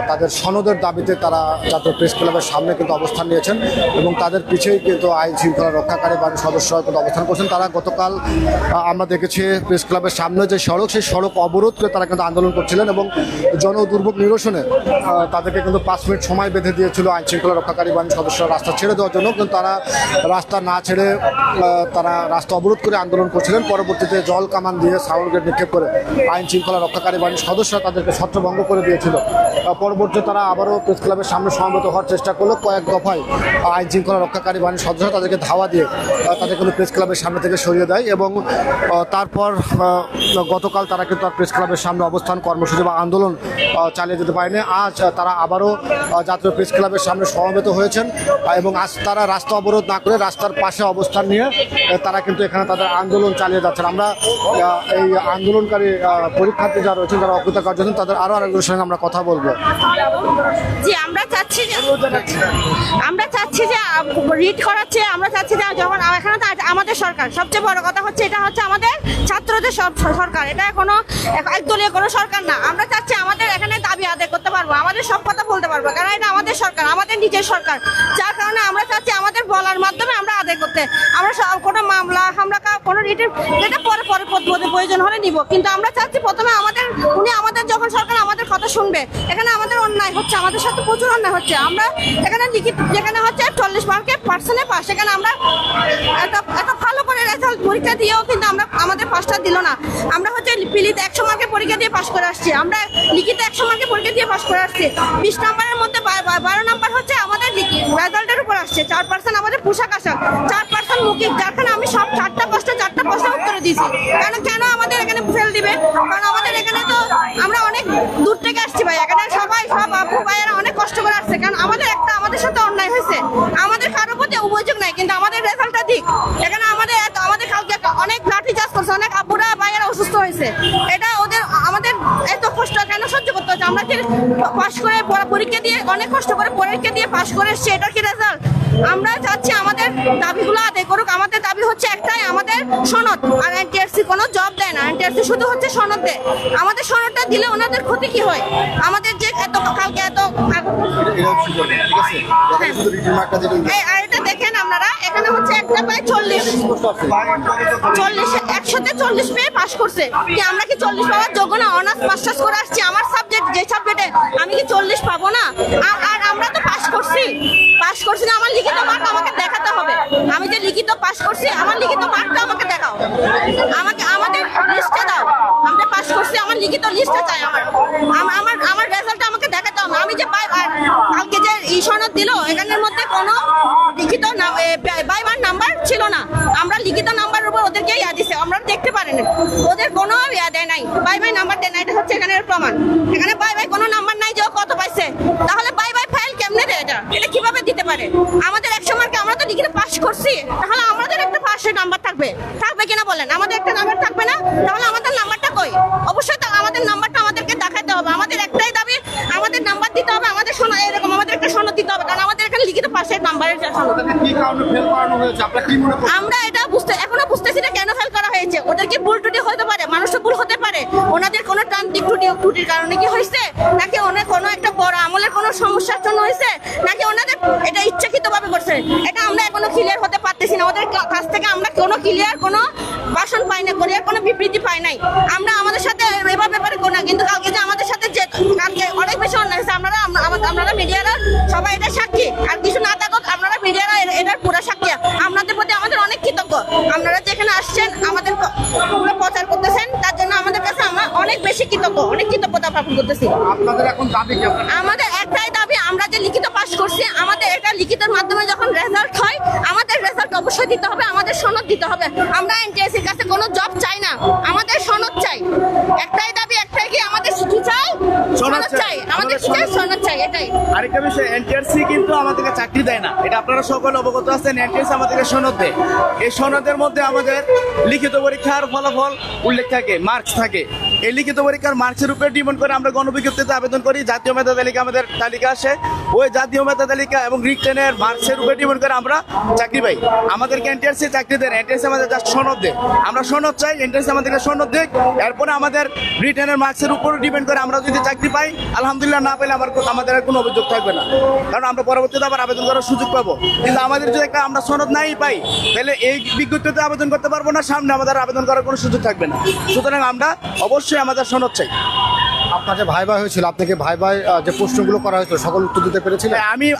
তাদের সনদের দাবিতে তারা জাতীয় প্রেস ক্লাবের সামনে কিন্তু অবস্থান নিয়েছেন এবং তাদের পিছেই কিন্তু আইন শৃঙ্খলা রক্ষাকারী বাহিনীর সদস্যরা কিন্তু অবস্থান করছেন। তারা গতকাল আমরা দেখেছি প্রেস ক্লাবের সামনে যে সড়ক সেই সড়ক অবরোধ করে তারা কিন্তু আন্দোলন করছিলেন এবং জনদুর্ভোগ নিরসনে তাদেরকে কিন্তু 5 মিনিট সময় বেঁধে দিয়েছিল আইন শৃঙ্খলা রক্ষাকারী বাহিনীর সদস্যরা রাস্তা ছেড়ে দেওয়ার জন্য, কিন্তু তারা রাস্তা না ছেড়ে তারা রাস্তা অবরোধ করে আন্দোলন করছিলেন। পরবর্তীতে জল কামান দিয়ে সাউন্ড গ্রেড নিক্ষেপ করে আইন শৃঙ্খলা রক্ষাকারী বাহিনীর সদস্যরা তাদেরকে ছত্রভঙ্গ করে দিয়েছিল। পরবর্তীতে তারা আবারও প্রেস ক্লাবের সামনে সমবেত হওয়ার চেষ্টা করলো। কয়েক দফায় আইন শৃঙ্খলা রক্ষাকারী বাহিনীর সদস্যরা তাদেরকে ধাওয়া দিয়ে তাদের কিন্তু প্রেস ক্লাবের সামনে থেকে সরিয়ে দেয় এবং তারপর গতকাল তারা কিন্তু প্রেস ক্লাবের সামনে অবস্থান কর্মসূচি বা আন্দোলন চালিয়ে যেতে পারেনি। আজ তারা আবারও জাতীয় প্রেস ক্লাবের সামনে সমবেত হয়েছেন এবং আজ তারা রাস্তা অবরোধ না করে রাস্তার পাশে অবস্থান নিয়ে তারা কিন্তু এখানে তাদের আন্দোলন চালিয়ে যাচ্ছেন। আমরা এই আন্দোলনকারী পরীক্ষার্থী যারা রয়েছেন যারা অকৃতকার্য হয়েছেন তাদের আরও আরেকজনের সঙ্গে আমরা কথা বলবো। জি আমরা চাচ্ছি যে রিড করাচ্ছে, আমরা চাচ্ছি যে যখন এখানে তো আমাদের সরকার, সবচেয়ে বড় কথা হচ্ছে এটা হচ্ছে আমাদের ছাত্রদের সরকার, এটা কোনো একদলীয় কোনো সরকার না। আমরা চাচ্ছি আমাদের এখানে দাবি আদায় করতে পারবো, আমাদের সব কথা বলতে পারবো, কারণ এটা আমাদের সরকার, আমাদের নিজের সরকার, যার কারণে আমরা চাচ্ছি আমাদের বলার মাধ্যমে আমরা আদায় করতে। আমরা কোনো মামলা আমরা কোনো রিটের এটা পরে প্রয়োজন হলে নিব, কিন্তু আমরা চাচ্ছি প্রথমে আমাদের যখন সরকার আমাদের কথা শুনবে। এখানে আমাদের অন্যায় হচ্ছে, আমাদের সাথে প্রচুর অন্যায় হচ্ছে। আমরা এখানে লিখিত যেখানে হচ্ছে 40 মার্কের পার্সেন্টে পাস, সেখানে আমরা এত ভালো করে রেজাল্ট পরীক্ষা দিয়েও কিন্তু আমাদের পাসটা দিল না। আমরা হচ্ছে পিলিতে 100 মার্কের পরীক্ষা দিয়ে পাস করে আসছি, আমরা লিখিত 100 মার্কের পরীক্ষা দিয়ে পাস করে আসছি। 20 নম্বরের মধ্যে 12 নম্বর হচ্ছে আমাদের রেজাল্টের উপর আসছে, 4% আমাদের পোশাক আশাক, 4% মৌখিক, যার কারণে আমি সব 4টা প্রশ্ন উত্তর দিয়েছি। কেন আমাদের এখানে ফেল দিবে? কারণ আমাদের এখানে তো আমরা অনেক দূর থেকে আসছি ভাই, এখানে সব আপু ভাইয়েরা অনেক কষ্ট করে আসছে, কারণ আমাদের সাথে অন্যায় হয়েছে। আমাদের কারোর প্রতি অভিযোগ নাই, কিন্তু আমাদের রেজাল্টটা দিক। এখানে আমাদের কালকে অনেক লাঠি চাষ করছে, অনেক আপুরা ভাইয়েরা অসুস্থ হয়েছে। এটা আমাদের এত কষ্ট কেন সহ্য করতে হচ্ছে? আমরা কি পাশ করে পরীক্ষা দিয়ে অনেক কষ্ট করে পরীক্ষা দিয়ে পাশ করে এসছি, এটা কি রেজাল্ট? আমরা চাচ্ছি আমাদের দাবিগুলো আদায় করুক। আমাদের দাবি হচ্ছে একটাই, আমাদের সনদ। আর এনটিআরসি কোনো জব দেয় না, এনটিআরসি শুধু হচ্ছে সনদ দেয়। আমাদের সনদটা দিলে ওনাদের ক্ষতি কি হয়? আমাদের যে কালকে আর এটা দেখেন আপনারা, এখানে হচ্ছে একটা প্রায় 140 পেয়ে পাস করছে। কি আমরা কি 40 পাওয়ার যোগ্য না? অনার্স মাস্টার্স করে আসছি, আমার সাবজেক্ট যে সাবজেক্টে আমি কি 40 পাবো না? আর আমরা তো পাস করছি না, আমার লিখিত মার্ক আমাকে দেখাতে হবে। আমি যে লিখিত পাস করছি, আমার লিখিত মার্কটা আমাকে দেখাও, আমাদের লিস্টে দাও। আমরা পাস করছি, আমার লিখিত লিস্টে চাই, আমার রেজাল্টটা আমাকে দেখাতে হবে। আমি যে কালকে যে সনদ দিল, এখানের মধ্যে কোনো লিখিত বাইবার নাম্বার ছিল না। আমরা লিখিত নাম্বারের উপর ওদেরকে দিছে, আমরা দেখতে পারেন ওদের কোনো দেয় নাই, বাই নাম্বার দেয় না। এটা হচ্ছে এখানের প্রমাণ, এখানে বাই কোনো নাম্বার নাই যে কত পাইছে। তাহলে বাই ফাইল কেমনে দেয়? এটা কিভাবে দিতে পারে? আমাদের 100 মার্কে আমরা তো লিখিত পাস করছি, তাহলে আমাদের একটা পাশের নাম্বার থাকবে কিনা বলেন? আমাদের একটা নাম্বার থাকবে না, তাহলে আমাদের নাম্বারটা কই? অবশ্যই আমাদের নাম্বারটা আমাদেরকে দেখাতে হবে। আমাদের একটাই দাবি, আমাদের নাম্বার দিতে হবে, আমাদের সনদ এরকম আমাদের একটা সনদ দিতে হবে, কারণ আমাদের এখানে লিখিত পাশের নাম্বারের সনদ। আমরা এটা এখনো বুঝতেছি না কেন ফেল করা হয়েছে। ওদের কি ভুল ত্রুটি হতে পারে, মানুষের ভুল হতে পারে, ওনাদের কোনো তান্ত্রিক ত্রুটির কারণে কি হয়েছে, নাকি ওনার কোনো একটা বড় আমলের কোনো সমস্যার জন্য হয়েছে, নাকি ওনাদের এটা ইচ্ছাকৃতভাবে করছে, এটা আমরা এখনো ক্লিয়ার হতে পারতেছি না। ওদের কাছ থেকে আমরা কোনো ক্লিয়ার কোনো ভাষণ পাই না, কোনো বিবৃতি পাই নাই। আমরা আমাদের সাথে এবার ব্যাপারে কোনো, কিন্তু কালকে যে আমাদের সাথে যে কালকে অনেক বেশি অন্যায় হয়েছে, আপনারা মিডিয়ারা সবাই এটা সাক্ষী। আর কিছু না থাকুক, আপনারা মিডিয়ারা এটার পুরো সাক্ষী। আপনাদের প্রতি আমাদের অনেক কৃতজ্ঞ। আপনারা যেখানে আসছেন, আমাদের প্রচার করতেছেন, তার জন্য আমাদের কাছে আমরা অনেক বেশি কৃতজ্ঞ, অনেক কৃতজ্ঞতা জ্ঞাপন করতেছি। আমাদের একটাই দাবি, আমরা যে লিখিত পাস করছি, আমাদের এটা লিখিতের মাধ্যমে যখন রেজাল্ট হয়, আমাদের রেজাল্ট অবশ্যই দিতে হবে, আমাদের সনদ দিতে হবে। আমরা এনটিএসসির কাছে কোনো জব চাই না, আমাদের সনদ চাই। একটাই দাবি, একটাই কি আমাদের কি চাই? সনদ চাই, আমাদের কি চাই? সনদ চাই, এটাই। আরেকটা বিষয়, এনটিআরসি কিন্তু আমাদেরকে চাকরি দেয় না, এটা আপনারা সকলে অবগত আছেন। এনটিআরসি আমাদেরকে সনদ দেয়, এই সনদের মধ্যে আমাদের লিখিত পরীক্ষার ফলাফল উল্লেখ থাকে, মার্কস থাকে। এই লিখিত পরীক্ষার মার্কসের উপরে ডিপেন্ড করে আমরা গণবিজ্ঞপ্তিতে আবেদন করি, জাতীয় মেধা তালিকা আমাদের তালিকা আসে, ওই জাতীয় মেধা তালিকা এবং রিটেনের মার্কসের উপরে ডিপেন্ড করে আমরা চাকরি পাই। আমাদেরকে এনটিআরসি চাকরি দেয়, এনটিআরসি আমাদের জাস্ট সনদ দেয়, আমরা সনদ চাই, এনটিআরসি আমাদেরকে সনদ দেয়, এরপরে আমাদের রিটেনের মার্কসের উপর ডিপেন্ড করে আমরা যদি চাকরি পাই আলহামদুলিল্লাহ, না পেলে আমাদের আর কোনো অভিযোগ থাকবে না, কারণ আমরা পরবর্তীতে আবার আবেদন করার সুযোগ পাবো। কিন্তু আমাদের যদি একটা আমরা সনদ নাই পাই তাহলে এই বিজ্ঞপ্তিতে আবেদন করতে পারবো না, সামনে আমাদের আবেদন করার কোনো সুযোগ থাকবে না। সুতরাং আমরা অবশ্যই আমাদের সনদ চাই। আপনার যে ভাইবা হয়েছিল, আপনাকে ভাইবায় যে প্রশ্নগুলো করা হয়েছিল সকল উত্তর দিতে পেরেছিলেন?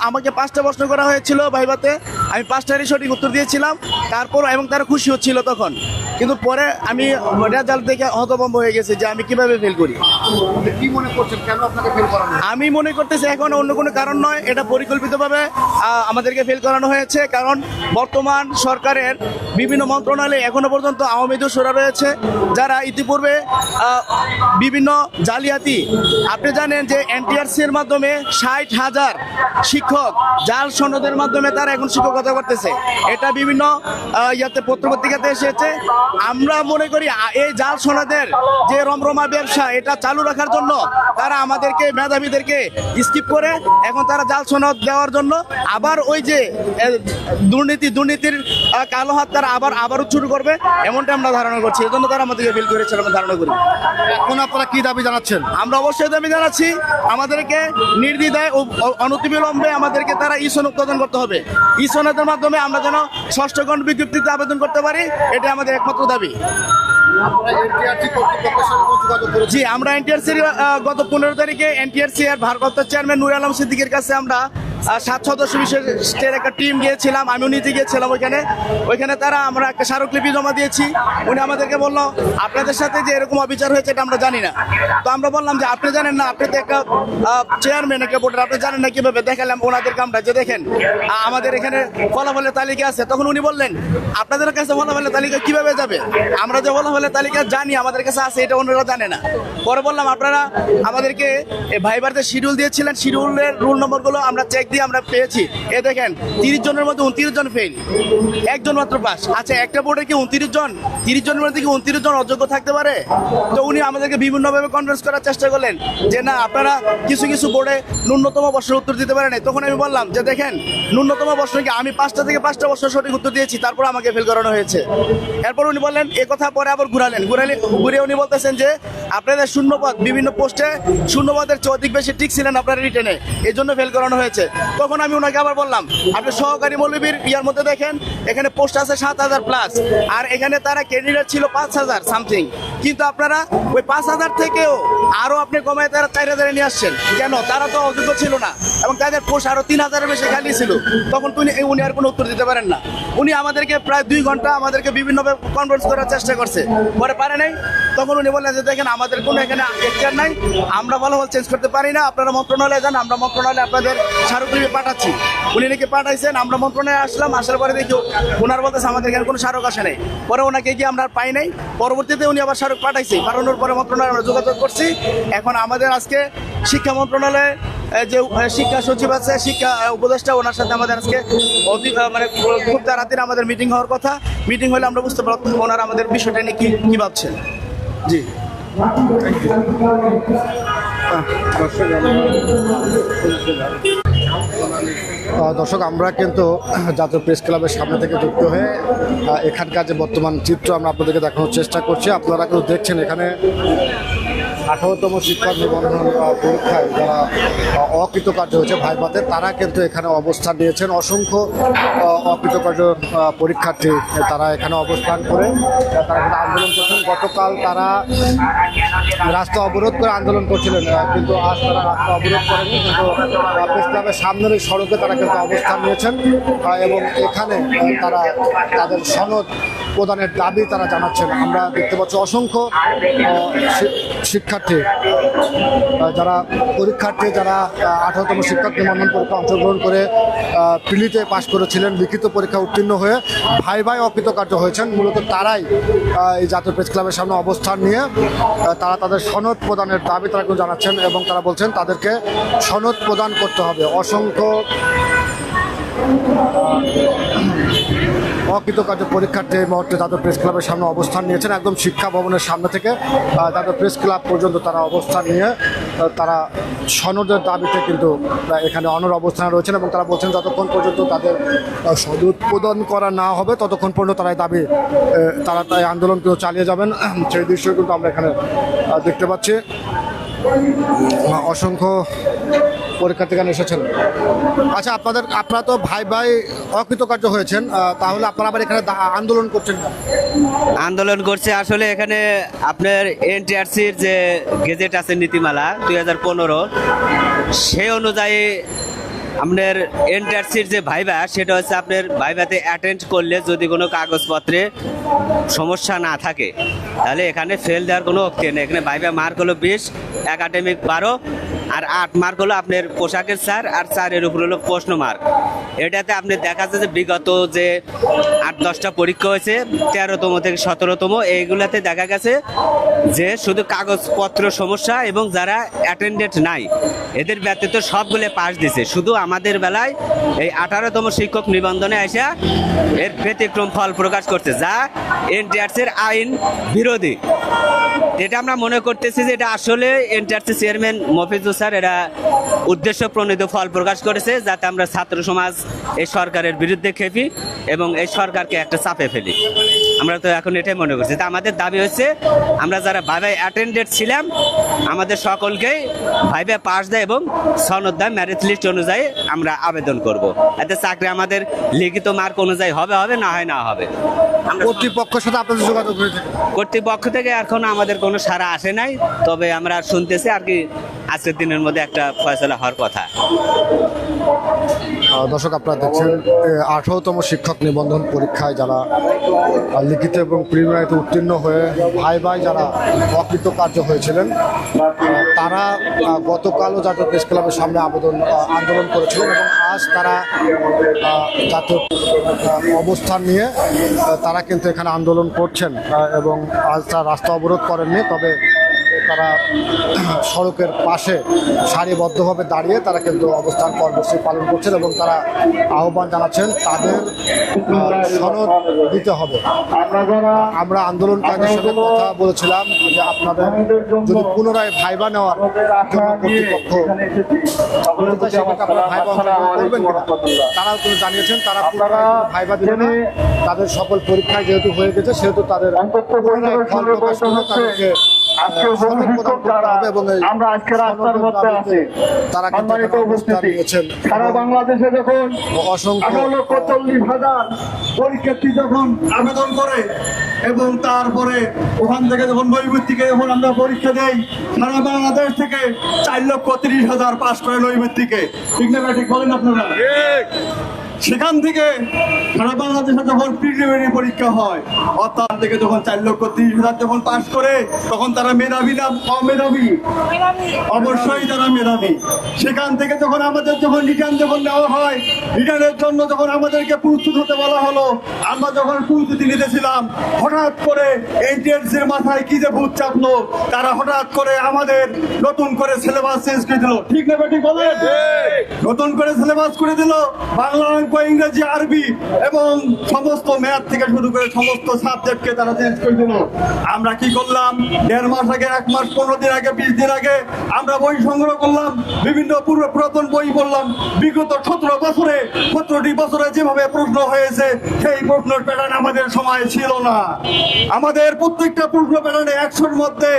আমাকে 5টা প্রশ্ন করা হয়েছিল ভাইভাতে, আমি 5টারই সঠিক উত্তর দিয়েছিলাম, তারপর এবং তারা খুশি হচ্ছিল তখন। কিন্তু পরে আমি রেজাল্ট দেখে হতভম্ব হয়ে গেছি যে আমি কিভাবে ফেল করি। আপনি কি মনে করছেন, কেন আপনাকে ফেল করানো হয়েছে? আমি মনে করতেছি এখন অন্য কোনো কারণ নয়, এটা পরিকল্পিতভাবে আমাদেরকে ফেল করানো হয়েছে। কারণ বর্তমান সরকারের বিভিন্ন মন্ত্রণালয়ে এখনো পর্যন্ত আওয়ামী দোসররা রয়েছে, যারা ইতিপূর্বে বিভিন্ন জালিয়াতি, আপনি জানেন যে এনটিআরসি এর মাধ্যমে 60,000 শিক্ষক জাল সনদের মাধ্যমে তারা এখন শিক্ষকতা করতেছে। এটা বিভিন্ন পত্রপত্রিকাতে এসেছে। আমরা মনে করি এই জাল সনদের যে রমরমা ব্যবসা, এটা চালু রাখার জন্য তারা আমাদেরকে মেধাবীদেরকে স্কিপ করে এখন তারা জাল সনদ দেওয়ার জন্য আবার ওই যে দুর্নীতির কালো হাত তারা আবারও শুরু করবে, এমনটা আমরা ধারণা করছি। এজন্য তারা আমাদেরকে ফেল করেছে আমরা ধারণা করি। এখন আপনারা কি দাবি জানাচ্ছেন? আমরা অবশ্যই দাবি জানাচ্ছি, আমাদেরকে নির্দ্বিধায় ও অনতিবিলম্বে আমাদেরকে তারা ই সনদ প্রদান করতে হবে। ই সনদের মাধ্যমে আমরা যেন 6ষ্ঠ গণ বিজ্ঞপ্তিতে আবেদন করতে পারি, এটা আমাদের একমাত্র দাবি। জি, আমরা এনটিআরসির গত 15 তারিখে এনটিআরসি এর ভারপ্রাপ্ত চেয়ারম্যান নুর আলম সিদ্দিকের কাছে আমরা 7 সদস্য বিশিষ্টের একটা টিম গিয়েছিলাম, আমিও নিজে গিয়েছিলাম ওইখানে তারা আমরা একটা স্মারকলিপি জমা দিয়েছি। উনি আমাদেরকে বললো আপনাদের সাথে যে এরকম অবিচার হয়েছে এটা আমরা জানি না। তো আমরা বললাম যে আপনি জানেন না, আপনি তো একটা চেয়ারম্যান, একটা বোর্ডের, আপনি জানেন না কিভাবে? দেখালাম ওনাদেরকে আমরা যে দেখেন আমাদের এখানে ফলাফলের তালিকা আছে। তখন উনি বললেন আপনাদের কাছে ফলাফলের তালিকা কিভাবে যাবে? আমরা যে ফলাফলের তালিকা জানি আমাদের কাছে আছে, এটা ওনারা জানে না। পরে বললাম আপনারা আমাদেরকে ভাইবার যে শিডিউল দিয়েছিলেন, শিডিউলের রুল নম্বরগুলো আমরা চেক দিয়ে আমরা পেয়েছি। এ দেখেন 30 জনের মধ্যে 29 জন ফেল, একজন মাত্র পাস। আচ্ছা, একটা বোর্ডে কি 29 জন, 30 জনের মধ্যে কি 29 জন অযোগ্য থাকতে পারে? তো উনি আমাদেরকে বিভিন্নভাবে কনভিন্স করার চেষ্টা করলেন যে না, আপনারা কিছু বোর্ডে ন্যূনতম প্রশ্নের উত্তর দিতে পারেন। তখন আমি বললাম যে দেখেন ন্যূনতম প্রশ্ন কি, আমি 5টা থেকে 5টা প্রশ্নের সঠিক উত্তর দিয়েছি, তারপর আমাকে ফেল করানো হয়েছে। এরপর উনি বললেন এ কথা, পরে আবার ঘুরে উনি বলতেছেন যে আপনাদের শূন্যপদ, বিভিন্ন পোস্টে শূন্যপদের চেয়ে অধিক বেশি টিক ছিলেন আপনার রিটেনে, এই জন্য ফেল করানো হয়েছে। তখন আমি ওনাকে আবার বললাম আপনি সহকারী মৌলবীর ইয়ার মধ্যে দেখেন এখানে পোস্ট আছে 7,000 প্লাস, আর এখানে তারা ক্যান্ডিডেট ছিল 5,000 সামথিং, কিন্তু আপনারা ওই 5,000 থেকেও আরো আপনি কমায় তারা 4,000 নিয়ে আসছেন কেন? তারা তো অযোগ্য ছিল না এবং তাদের পোস্ট আরো 3,000-এর বেশি খালি ছিল। তখন উনি আর কোনো উত্তর দিতে পারেন না। উনি আমাদেরকে প্রায় 2 ঘন্টা আমাদেরকে বিভিন্নভাবে কনভিন্স করার চেষ্টা করছে, পরে পারে নাই। তখন উনি বললেন যে দেখেন আমাদের কোনো এখানে এখতিয়ার নাই, আমরা ফলাফল চেঞ্জ করতে পারি না, আপনারা মন্ত্রণালয়ে যান, আমরা মন্ত্রণালয়ে আপনাদের স্মারকলিপি পাঠাচ্ছি। উনি নাকি পাঠাইছেন, আমরা মন্ত্রণালয়ে আসলাম, আসার পরে দেখি ওনার বলতেছে আমাদের এখানে কোনো স্মারক আসে নাই। পরে ওনাকে গিয়ে আমরা পাই নাই, পরবর্তীতে উনি আবার স্মারক পাঠাইছে, পাঠানোর পরে মন্ত্রণালয়ে আমরা যোগাযোগ করছি। এখন আমাদের আজকে শিক্ষা মন্ত্রণালয়ে যে শিক্ষা সচিব আছে, শিক্ষা উপদেষ্টা, ওনার সাথে আমাদের আজকে খুব তাড়াতাড়ি আমাদের মিটিং হওয়ার কথা। মিটিং হলে আমরা বুঝতে পারবো ওনারা আমাদের বিষয়টা নিয়ে কি ভাবছেন। জি, দর্শক, আমরা কিন্তু জাতীয় প্রেস ক্লাবের সামনে থেকে যুক্ত হয়ে এখানকার যে বর্তমান চিত্র আমরা আপনাদেরকে দেখানোর চেষ্টা করছি। আপনারা কিন্তু দেখছেন এখানে 18তম শিক্ষক নিবন্ধন পরীক্ষায় যারা অকৃতকার্য হয়েছে ভাইভাতে, তারা কিন্তু এখানে অবস্থান নিয়েছেন। অসংখ্য অকৃতকার্য পরীক্ষার্থী তারা এখানে অবস্থান করে তারা কিন্তু আন্দোলন করছেন। গতকাল তারা রাস্তা অবরোধ করে আন্দোলন করছিলেন, কিন্তু আজ তারা রাস্তা অবরোধ করেনি, কিন্তু প্রেস ক্লাবের সামনের এই সড়কে তারা কিন্তু অবস্থান নিয়েছেন এবং এখানে তারা তাদের সনদ প্রদানের দাবি তারা জানাচ্ছেন। আমরা দেখতে পাচ্ছি অসংখ্য শিক্ষার্থী যারা পরীক্ষার্থী যারা 18তম শিক্ষক নিবন্ধন পরীক্ষা অংশগ্রহণ করে প্রিলিতে পাশ করেছিলেন, লিখিত পরীক্ষা উত্তীর্ণ হয়ে ভাই অকৃতকার্য হয়েছেন, মূলত তারাই এই জাতীয় প্রেস ক্লাবের সামনে অবস্থান নিয়ে তারা তাদের সনদ প্রদানের দাবি তারা কিন্তু জানাচ্ছেন এবং তারা বলছেন তাদেরকে সনদ প্রদান করতে হবে। অসংখ্য অকৃতকার্য পরীক্ষার্থী এই মুহূর্তে জাতীয় প্রেস ক্লাবের সামনে অবস্থান নিয়েছেন। একদম শিক্ষা ভবনের সামনে থেকে জাতীয় প্রেস ক্লাব পর্যন্ত তারা অবস্থান নিয়ে তারা সনদের দাবিতে কিন্তু এখানে অনড় অবস্থানে রয়েছেন এবং তারা বলছেন যতক্ষণ পর্যন্ত তাদের সনদ প্রদান করা না হবে ততক্ষণ পর্যন্ত তারা এই দাবি তারা তাই আন্দোলন কিন্তু চালিয়ে যাবেন। সেই দৃশ্য কিন্তু আমরা এখানে দেখতে পাচ্ছি। অসংখ্য পরীক্ষার্থীগণ এসেছেন। আচ্ছা, আপনারা তো ভাই অকৃতকার্য হয়েছেন, তাহলে আপনারা আবার এখানে আন্দোলন করছেন কেন? আন্দোলন করছে আসলে এখানে আপনার এনটিআরসির যে গেজেট আছে নীতিমালা 2015, সেই অনুযায়ী আপনার এনটিআরসির যে ভাইভা সেটা হচ্ছে আপনার ভাইভাতে অ্যাটেন্ড করলে যদি কোনো কাগজপত্রে সমস্যা না থাকে তাহলে এখানে ফেল দেওয়ার কোনো অক্তি নেই। এখানে ভাইভা মার্ক হলো 20, একাডেমিক 12, আর 8 মার্ক হলো আপনার পোশাকের 4, আর 4-এর উপর হলো প্রশ্ন মার্ক। এটাতে আপনি দেখা যাচ্ছে যে বিগত যে 8-10টা পরীক্ষা হয়েছে 13তম থেকে 17তম, এইগুলাতে দেখা গেছে যে শুধু কাগজপত্র সমস্যা এবং যারা অ্যাটেন্ডেড নাই এদের ব্যতীত সবগুলো পাস দিছে। শুধু আমাদের বেলায় এই 18তম শিক্ষক নিবন্ধনে এসে এর ব্যতিক্রম ফল প্রকাশ করছে, যা এনটিআরসির আইন বিরোধী। এটা আমরা মনে করতেছি যে এটা আসলে এনটিআরসি চেয়ারম্যান মফিজুল স্যার এরা উদ্দেশ্য প্রণীত ফল প্রকাশ করেছে, যাতে আমরা ছাত্র সমাজ এই সরকারের বিরুদ্ধে খেপি এবং এই সরকারকে একটা চাপে ফেলি। আমরা তো এখন এটাই মনে করছি। তা আমাদের দাবি হচ্ছে আমরা যারা ভাইভায় অ্যাটেন্ডেড ছিলাম আমাদের সকলকেই ভাইভা পাস দেয় এবং সনদ দেয়, মেরিট লিস্ট অনুযায়ী আমরা আবেদন করব। এতে চাকরি আমাদের লিখিত মার্ক অনুযায়ী হবে না হয় না হবে। কর্তৃপক্ষের সাথে আপনাদের যোগাযোগ হয়েছে? কর্তৃপক্ষ থেকে এখন আমাদের কোনো সাড়া আসে নাই, তবে আমরা শুনতেছি আর কি আজকের দিনের মধ্যে একটা ফয়সলা হওয়ার কথা। দর্শক, আপনারা দেখছেন 18তম শিক্ষক নিবন্ধন পরীক্ষায় যারা লিখিত এবং প্রিলিমিনারিতে উত্তীর্ণ হয়ে ভাই যারা অকৃতকার্য হয়েছিলেন তারা গতকালও জাতীয় প্রেস ক্লাবের সামনে আন্দোলন করেছিলেন এবং আজ তারা জাতীয় অবস্থান নিয়ে তারা কিন্তু এখানে আন্দোলন করছেন এবং আজ তারা রাস্তা অবরোধ করেননি, তবে তারা সড়কের পাশে সারিবদ্ধভাবে দাঁড়িয়ে তারা কিন্তু অবস্থান কর্মসূচি পালন করছেন এবং তারা আহ্বান জানাচ্ছেন তাদের সনদ দিতে হবে। আমরা আন্দোলনকারীদের সাথে কথা বলেছিলাম যে আপনাদের যদি পুনরায় ভাইভা নেওয়ার জন্য কর্তৃপক্ষ ভাইভা করবেন কিনা, তারাও কিন্তু জানিয়েছেন তারা পুনরায় ভাইভা দিবে না। তাদের সকল পরীক্ষায় যেহেতু হয়ে গেছে সেহেতু তাদের পুনরায় ফল প্রকাশ করে তাদেরকে সারা বাংলাদেশে যখন 18,40,000 পরীক্ষার্থী যখন আবেদন করে এবং তারপরে ওখান থেকে যখন নৈমিত্তিকে যখন আমরা পরীক্ষা দেই, সারা বাংলাদেশ থেকে 4,30,000 পাস করে নৈমিত্তিকে। ঠিক না ঠিক বলেন আপনারা? সেখান থেকে সারা বাংলাদেশে যখন প্রিলিমিনারি পরীক্ষা হয় অর্থাৎ থেকে যখন 4,30,000 যখন পাস করে তখন তারা মেধাবী না অমেধাবী? অবশ্যই তারা মেধাবী। সেখান থেকে যখন আমাদের যখন রিটার্ন যখন নেওয়া হয়, রিটার্নের জন্য যখন আমাদেরকে প্রস্তুত হতে বলা হলো, আমরা যখন প্রস্তুতি নিতেছিলাম হঠাৎ করে এনটিআরসির মাথায় কি যে ভূত চাপলো, তারা হঠাৎ করে আমাদের নতুন করে সিলেবাস চেঞ্জ করে দিল। ঠিক না ঠিক বলেন? নতুন করে সিলেবাস করে দিল, বাংলা, ইংরেজি, আরবি এবং সমস্ত ম্যাথ থেকে শুরু করে সমস্ত সাবজেক্টকে তারা চেঞ্জ করে দিল। আমরা কি করলাম? 1.5 মাস আগে, 1 মাস 15 দিন আগে, 20 দিন আগে আমরা বই সংগ্রহ করলাম, বিভিন্ন পুরাতন বই পড়লাম। বিগত 17 বছরে 17টি বছরে যেভাবে প্রশ্ন হয়েছে সেই প্রশ্নের প্যাটার্ন আমাদের সময় ছিল না। আমাদের প্রত্যেকটা প্রশ্ন প্যাটার্নে 100-র মধ্যে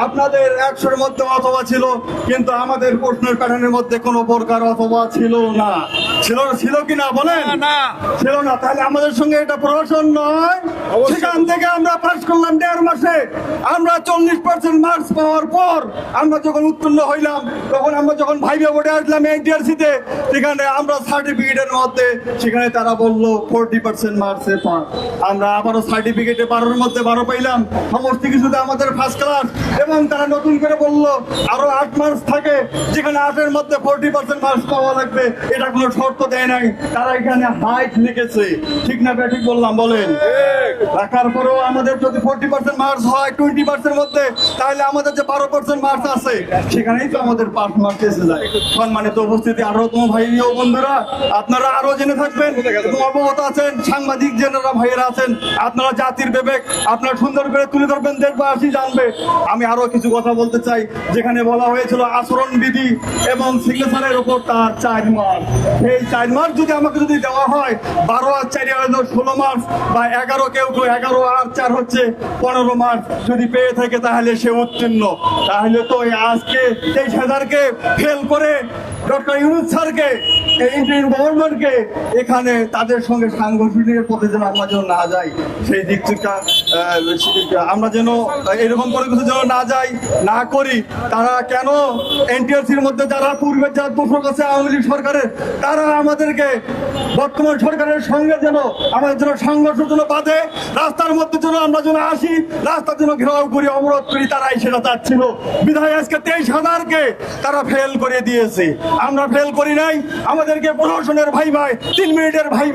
আপনাদের 100-র মধ্যে অথবা ছিল, কিন্তু আমাদের প্রশ্নের প্যাটার্নের মধ্যে কোনো প্রকার অথবা ছিল না। ছিল কিনা বলেন? না, ছিল না। তাহলে আমাদের সঙ্গে এটা প্রহসন নয়, সেখান থেকে আমরা পাস করলাম 1.5 মাসে। আমরা 40% মার্কস পাওয়ার পর আমরা যখন উত্তীর্ণ হইলাম, তখন আমরা যখন ভাইভা বোর্ডে আসলাম এনটিআরসিতে, সেখানে আমরা সার্টিফিকেটের মধ্যে সেখানে তারা বললো 40% মার্কসের পর আমরা আবারও সার্টিফিকেটে 12-এর মধ্যে 12 পাইলাম, সমস্ত কিছুতে আমাদের ফার্স্ট ক্লাস। এবং তারা নতুন করে বললো আরো 8 মার্কস থাকে, যেখানে 8-এর মধ্যে 40% মার্কস পাওয়া লাগবে, এটা কোনো শর্ত দেয় নাই। তারা এখানে হাইট লিখেছে, ঠিক না ঠিক বললাম বলেন? রাখার পরেও আমাদের যদি 40% মার্কস হয় 20% মধ্যে, তাহলে আমাদের যে 12% মার্কস আছে সেখানেই তো আমাদের পাস মার্কস এসে যায়। সম্মানিত উপস্থিতি, আরো তোমার ভাই ও বন্ধুরা, আপনারা আরো জেনে থাকবেন এবং অবগত আছেন, সাংবাদিক জেনারা ভাইয়েরা আছেন, আপনারা জাতির বিবেক আপনারা সুন্দর করে তুলে ধরবেন, দেশবাসী জানবে। আমি আরো কিছু কথা বলতে চাই। যেখানে বলা হয়েছিল আচরণ বিধি এবং সিগনেচারের উপর তার 4 মার্ক, এই 4 মার্ক যদি আমাকে যদি দেওয়া হয়, 12 আর 4 হলো 16 মার্কস, বা 11 কেউ 11 আর 4 হচ্ছে 15 মার্কস যদি পেয়ে থাকে, তাহলে সে উত্তীর্ণ। তাহলে তো আজকে 23,000-কে ফেল করে ডক্টর ইউনূস স্যারকে, ইন্টারিম গভর্নমেন্টকে এখানে তাদের সঙ্গে সাংগঠনিক পথে যেন আমরা যেন না যাই, সেই দিক থেকে আমরা যেন এরকম করে কিছু যেন না যাই, না করি। তারা কেন এনটিআরসির মধ্যে যারা পূর্বের যারা দোষক আছে আওয়ামী লীগ সরকারের, তারা আমাদেরকে বর্তমান সরকারের সঙ্গে যেন আমাদের যেন সংঘর্ষ যেন বাঁধে, রাস্তার মধ্যে যেন আমরা যেন আসি, রাস্তার জন্য ঘেরাও করি, অবরোধ করি, তারাই সেটা চাচ্ছিল। বিধায় আজকে 23,000-কে তারা ফেল করে দিয়েছে। আমরা ফেল করি নাই, আমাদেরকে প্রশাসনের ভাই 3 মিনিটের ভাই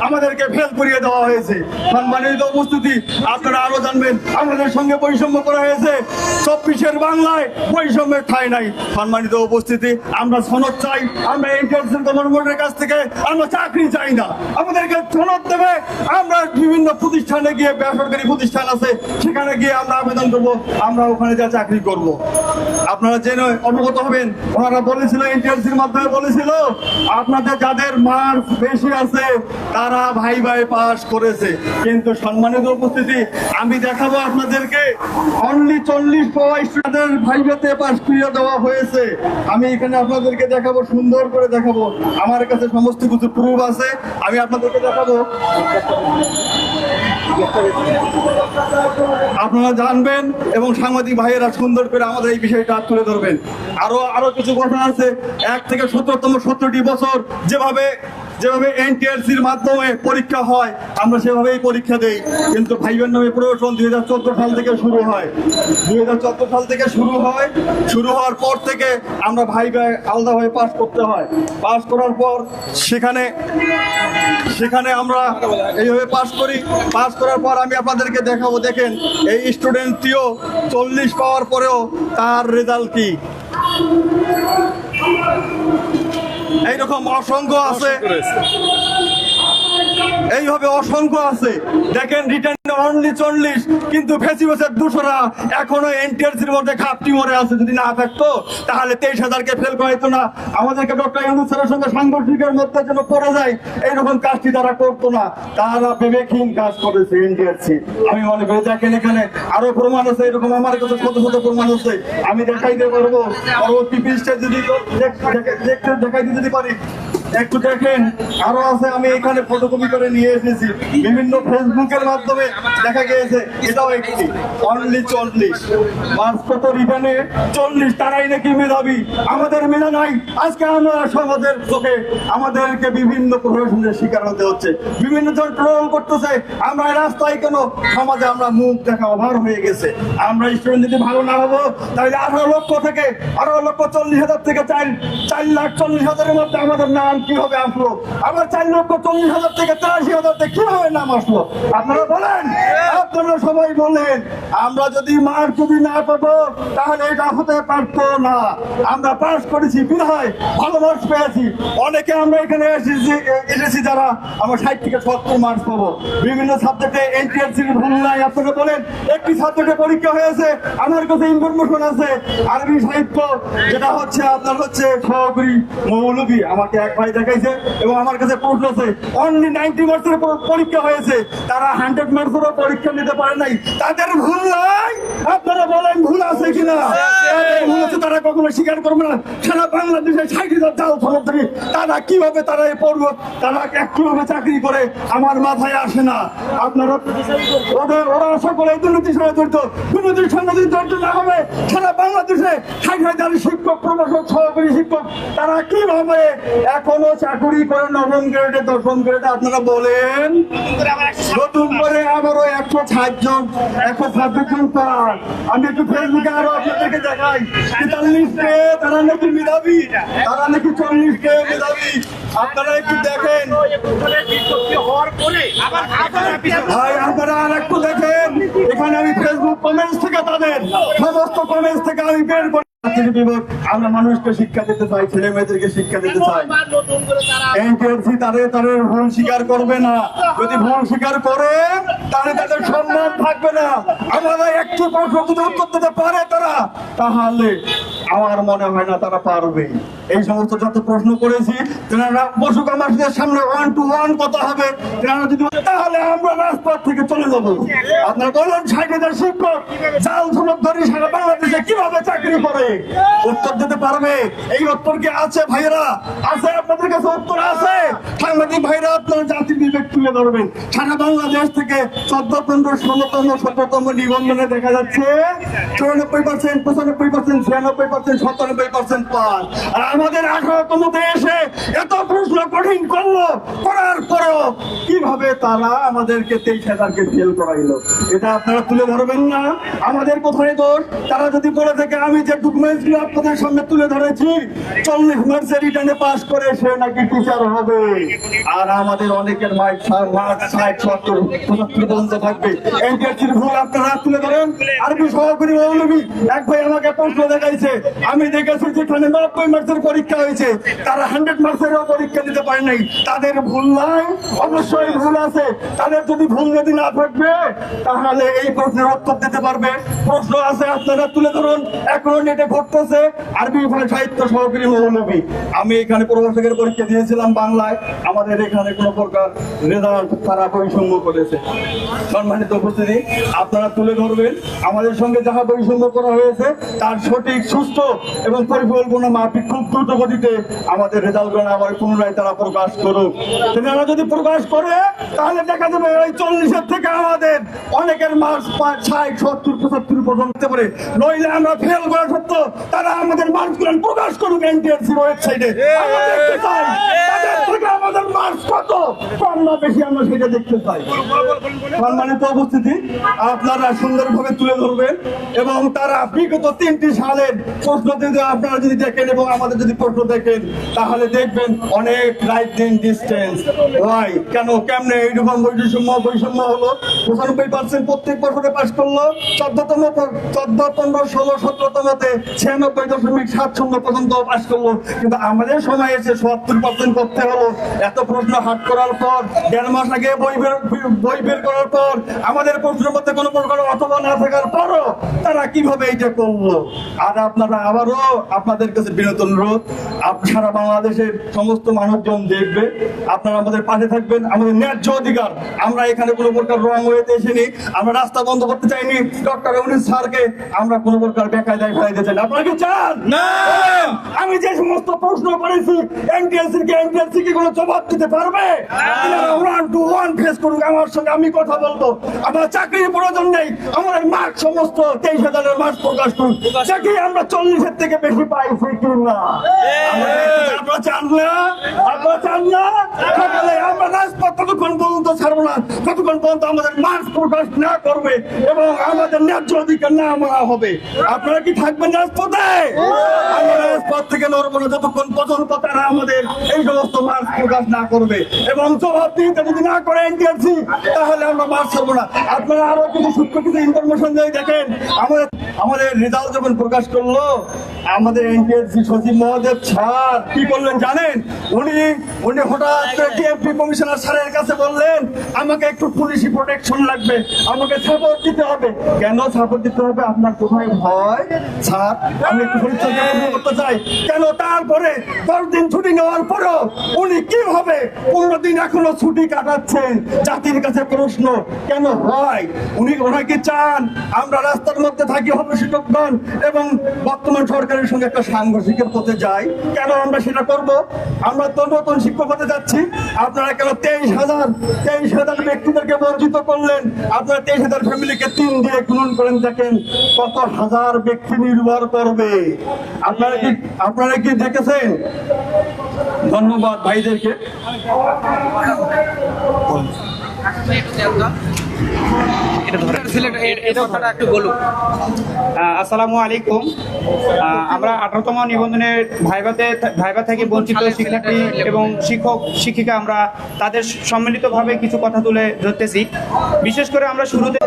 আমাদেরকে ফেল করিয়ে দেওয়া হয়েছে। সম্মানিত উপস্থিতি, আপনারা আরো জানবেন আমাদের সঙ্গে বৈষম্য করা হয়েছে। 24-এর বাংলায় বৈষম্যের ঠাঁই নাই। সম্মানিত উপস্থিতি, আমরা সনদ চাই, আমরা ইন্টারন্যাশনাল গভর্নমেন্টের কাছ থেকে আমরা চাকরি চাই না, আমাদেরকে সনদ দেবে। আমরা বিভিন্ন প্রতিষ্ঠানে গিয়ে, বেসরকারি প্রতিষ্ঠান আছে, সেখানে গিয়ে আমরা আবেদন করবো, আমরা ওখানে যা চাকরি করব। আপনারা জেনে অবগত হবেন, ওনারা বলেছিল এনটিআরসির মাধ্যমে বলেছিল আপনাদের যাদের মার্কস বেশি আছে তারা ভাই পাস করেছে। কিন্তু সম্মানিত উপস্থিতি, আমি দেখাবো আপনাদেরকে অনলি 40 পাওয়া স্টুডেন্টদের ভাইভাতে পাস করিয়ে দেওয়া হয়েছে। আমি এখানে আপনাদেরকে দেখাবো, সুন্দর করে দেখাবো, আমার কাছে সমস্ত কিছু প্রুফ আছে, আমি আপনাদেরকে দেখাবো, আপনারা জানবেন এবং সাংবাদিক ভাইয়েরা সুন্দর করে আমাদের এই বিষয়টা তুলে ধরবেন। আরো কিছু কথা আছে। 1 থেকে 17টি বছর যেভাবে এনটিআরসির মাধ্যমে পরীক্ষা হয়, আমরা সেভাবেই পরীক্ষা দেই। কিন্তু ভাইবের নামে প্রমোশন 2014 সাল থেকে শুরু হয়। 2014 সাল থেকে শুরু হওয়ার পর থেকে আমরা আলাদাভাবে পাস করতে হয়। পাস করার পর সেখানে আমরা এইভাবে পাস করি। পাস করার পর আমি আপনাদেরকে দেখাবো, দেখেন এই স্টুডেন্টটিও 40 পাওয়ার পরেও তার রেজাল্ট কি। এইরকম অসংখ্য আছে, এইভাবে অসংখ্য আছে। দেখেন রিটার্ন অনলি 40, কিন্তু ফেসিবাসের দূষরা এখনো এনটিআরসির মধ্যে খাপটি মরে আছে। যদি না থাকতো তাহলে 23,000-কে ফেল করাইতো না, আমাদেরকে ডক্টর ইউনূস স্যারের সঙ্গে সাংগঠনিকের মধ্যে যেন পড়ে যায়, এইরকম কাজটি তারা করতো না। তারা বিবেকহীন কাজ করেছে এনটিআরসি। আমি মনে করি, দেখেন এখানে আরো প্রমাণ আছে, এরকম আমার কাছে শত প্রমাণ আছে, আমি দেখাইতে পারবো। পরবর্তী পৃষ্ঠে যদি দেখাইতে যদি পারি, একটু দেখেন আরো আছে, আমি এখানে ফটোকপি করে নিয়ে এসেছি, বিভিন্ন ফেসবুকের মাধ্যমে দেখা গিয়েছে। এটাও একটি অনলি 40 মার্কস, কত রিটার্নে 40, তারাই নাকি মেধাবী, আমাদের মেধা নাই। আজকে আমরা সমাজের চোখে আমাদেরকে বিভিন্ন প্রশাসনের শিকার হতে হচ্ছে, বিভিন্ন জন ট্রোল করতেছে। আমরা রাস্তায় কেন, সমাজে আমরা মুখ দেখা অভার হয়ে গেছে। আমরা স্টুডেন্ট যদি ভালো না হবো, তাহলে 18 লক্ষ থেকে 40,000 থেকে 4,40,000-এর মধ্যে আমাদের নাম কিভাবে আসলো? আবার 4,40,000 থেকে 83,000 কিভাবে নাম আসলো? আপনারা বলেন, আপনারা সবাই বলেন। আমরা যদি মার্ক যদি না পাবো, তাহলে এটা হতে পারতো না। আমরা পাস করেছি, বিধায় ভালো মার্কস পেয়েছি। অনেকে আমরা এখানে এসেছি যারা আমরা 60 থেকে 70 মার্কস পাবো। বিভিন্ন সাবজেক্টে এনটিআরসির ভুল নাই। আপনারা বলেন, একটি সাবজেক্টে পরীক্ষা হয়েছে, আমার কাছে ইনফরমেশন আছে, আরবি সাহিত্য, যেটা হচ্ছে আপনার হচ্ছে সহকারী মৌলবী, আমাকে এক ভাই ভাই দেখাইছে এবং আমার কাছে প্রশ্ন আছে অনলি 90 মার্কসের পরীক্ষা হয়েছে, তারা 100 মার্কসেরও পরীক্ষা নিতে পারে নাই। তাদের ভুল নাই? আপনারা বলেন ভুল আছে কিনা? তাদের ভুল আছে, তারা কখনো স্বীকার করবে না। সারা বাংলাদেশে 60,000 জাল সনদধারী তারা কিভাবে তারা এই পড়বে, তারা কিভাবে চাকরি করে আমার মাথায় আসে না। আপনারা ওরা সকলে দুর্নীতির সঙ্গে জড়িত, দুর্নীতির সঙ্গে যদি জড়িত না হবে সারা বাংলাদেশে 60,000 শিক্ষক, প্রভাষক, সহকারী শিক্ষক তারা কিভাবে এখনো চাকরি করে নবম গ্রেডে, দশম গ্রেডে? আপনারা বলেন। নতুন করে আবারও 160 জন 126 জন পান। আমি একটু ফেসবুকে আরো আপনাদেরকে দেখাই 43 কে তারা নাকি মেধাবী, তারা নাকি 40 কে মেধাবী। আপনারা একটু দেখেন ভাই, আপনারা আর একটু দেখেন। এখানে আমি ফেসবুক কমেন্টস থেকে তাদের সমস্ত কমেন্টস থেকে আমি বের করে আমরা মানুষকে শিক্ষা দিতে চাই, ছেলে মেয়েদেরকে শিক্ষা দিতে চাই। এনটিআরসি তাদের ভুল স্বীকার করবে না। যদি ভুল স্বীকার করে তাহলে তাদের সম্মান থাকবে না। আমাদের একটু প্রশ্ন যদি উত্তর দিতে পারে তারা, তাহলে আমার মনে হয় না তারা পারবে। এই সমস্ত যত প্রশ্ন করেছি তেনারা বসুক আমার সামনে 1 to 1 কথা হবে, তেনারা যদি তাহলে আমরা রাজপথ থেকে চলে যাবো। আপনারা বলেন 60,000 শিক্ষক জাল সনদধারী সারা বাংলাদেশে কিভাবে চাকরি করে? উত্তর দিতে পারবে? এই উত্তর কি আছে ভাইরা? আছে? আপনাদের কাছে উত্তর আছে? সাংবাদিক ভাইরা আপনারা জাতির বিবেক তুলে ধরবেন। সারা বাংলাদেশ থেকে 14, 15, 16তম, 17তম নিবন্ধনে দেখা যাচ্ছে 94%, 95%, 96%, 97% পাস। আর আমাদের 18তমতে এসে এত প্রশ্ন কঠিন করলো, করার পরেও কিভাবে তারা আমাদেরকে 23,000-কে ফেল করাইলো? এটা আপনারা তুলে ধরবেন না? আমাদের কোথায় দোষ? তারা যদি বলে থাকে আমি যে ডকুমেন্টস গুলো আপনাদের সামনে তুলে ধরেছি 40 মার্কসের রিটার্নে পাস করে সে নাকি টিচার হবে, আর আমাদের অনেকের মার্ক 60, 70, 75 পর্যন্ত থাকবে। এনটিআরসির ভুল আপনারা তুলে ধরেন। আরবি সহকারী মৌলভী এক ভাই আমাকে প্রশ্ন দেখাইছে, আমি দেখেছি যেখানে 90 মার্কসের পরীক্ষা হয়েছে তারা 100 মার্কসেরও পরীক্ষা দিতে পারে নাই। তাদের ভুল নাই? অবশ্যই ভুল আছে। তাদের যদি ভুল যদি না থাকবে তাহলে এই প্রশ্নের উত্তর দিতে পারবে। প্রশ্ন আছে, আপনারা তুলে ধরুন। এখন এটা ঘটতেছে আরবি সাহিত্য সহকারী মৌলভী। আমি এখানে প্রভাষকের পরীক্ষা দিয়েছিলাম বাংলায়, আমাদের এখানে কোনো প্রকার রেজাল্ট তারা বৈষম্য করেছে। সম্মানিত উপস্থিতি, আপনারা তুলে ধরবেন আমাদের সঙ্গে যাহা বৈষম্য করা হয়েছে তার সঠিক, সুস্থ এবং পরিকল্পনা মাফিক খুব দ্রুত গতিতে আমাদের রেজাল্টগুলো আবার পুনরায় তারা প্রকাশ করুক। তারা যদি প্রকাশ করে তাহলে দেখা যাবে ওই 40-এর থেকে আমাদের অনেকের মার্কস 60, 70, 75 পর্যন্ত পারে। নইলে আমরা ফেল করা সত্ত্বেও তারা আমাদের মার্কসগুলো প্রকাশ করুক এনটিআরসির ওয়েবসাইটে। আমরা দেখতে চাই তাদের থেকে আমাদের মার্কস কত, কম না বেশি, আমরা সেটা দেখতে চাই। সম্মানিত উপস্থিতি, আপনারা সুন্দরভাবে তুলে ধরবেন এবং তারা বিগত 3টি সালের প্রশ্ন যদি আপনারা যদি দেখেন এবং আমাদের যদি প্রশ্ন দেখেন তাহলে দেখবেন অনেক রাইট ইন ডিস্টেন্স। ওয়াই, কেন, কেমনে এইরকম বৈষম্য হলো? 95% প্রত্যেক বছরে পাশ করলো, 14তম, 14, 15, 16, 17তমতে 96.7 পর্যন্ত পাশ করলো, কিন্তু আমাদের সময় এসে 70% করতে হলো। এত প্রশ্ন হাট করার পর, 1.5 মাস আগে বই বের করার পর, আমাদের প্রশ্নের মধ্যে কোনো প্রকার অথবা না থাকার পরও তারা কিভাবে এইটা করলো? আর আপনারা আবারও আপনাদের কাছে বিনীত অনুরোধ, সারা বাংলাদেশের সমস্ত মানুষজন দেখবে, আপনারা আমাদের পাশে থাকবেন। আমাদের ন্যায্য অধিকার, আমরা এখানে কোনো প্রকার রং হয়েতে এসেনি, আমরা রাস্তা বন্ধ করতে চাইনি, ডক্টর ইউনূস স্যারকে আমরা কোনো প্রকার বেকায়দায় ফেলাইতে চাই না। আপনারা কি চান? না। আমি যে সমস্ত প্রশ্ন করেছি এনটিআরসি কি কোনো জবাব দিতে পারবে? 1 to 1 ফেস করুক আমার সঙ্গে, আমি কথা বলবো। আমার চাকরির প্রয়োজন নেই, আমার মার্ক সমস্ত 23,000-এর মার্ক প্রকাশ করুক, দেখি আমরা 40-এর থেকে বেশি পাইছি কিনা। আপনারা চান না? আপনারা চান না? তাহলে আমরা রাজপথ ততক্ষণ পর্যন্ত ছাড়বো না ততক্ষণ পর্যন্ত আমাদের মার্ক প্রকাশ না করবে এবং আমাদের ন্যায্য অধিকার না মানা হবে। আপনারা কি থাকবেন রাজপথে? আমরা রাজপথ থেকে নড়বো না যতক্ষণ পর্যন্ত তারা আমাদের এই সমস্ত মার্ক প্রকাশ না করবে এবং জবাব দিতে যদি না করে এনটিআরসি তাহলে আমরা মার্ক ছাড়বো না। আপনারা আরো কিছু সূক্ষ্ম কিছু ইনফরমেশন দিয়ে দেখেন, আমাদের আমাদের রেজাল্ট যখন প্রকাশ করলো, আমাদের এনটিআরসি সচিব মহোদয় স্যার কি করলেন জানেন? উনি হঠাৎ করে ডিএমপি কমিশনার স্যারের কাছে বললেন, আমাকে একটু পুলিশি প্রোটেকশন লাগবে, আমাকে সাপোর্ট দিতে হবে। কেন সাপোর্ট দিতে হবে? আপনার কোথায় ভয় স্যার? আমি একটু পরিচর্যা করতে চাই। কেন? তারপরে 10 দিন ছুটি নেওয়ার পরেও উনি কিভাবে 15 দিন এখনো ছুটি কাটাচ্ছেন? জাতির কাছে প্রশ্ন, কেন হয়? ওনাকে চান আমরা রাস্তার মধ্যে থাকি হবে শিক্ষকগণ এবং বর্তমান সরকারের সঙ্গে একটা সাংঘর্ষিকের পথে যাই। কেন আমরা সেটা করব? আমরা তো নতুন শিক্ষক হতে যাচ্ছি। আপনারা কেন 23,000 ব্যক্তিদেরকে বঞ্চিত করলেন? আপনারা 23,000 ফ্যামিলিকে 3 দিয়ে গুণন করেন, দেখেন কত হাজার ব্যক্তি নির্ভর করবে। আপনারা কি দেখেছেন? ধন্যবাদ ভাইদেরকে। আসসালামু আলাইকুম। আমরা 18তম নিবন্ধনের ভাইবা থেকে বঞ্চিত শিক্ষার্থী এবং শিক্ষক শিক্ষিকা আমরা তাদের সম্মিলিতভাবে কিছু কথা তুলে ধরতেছি। বিশেষ করে আমরা শুরুতে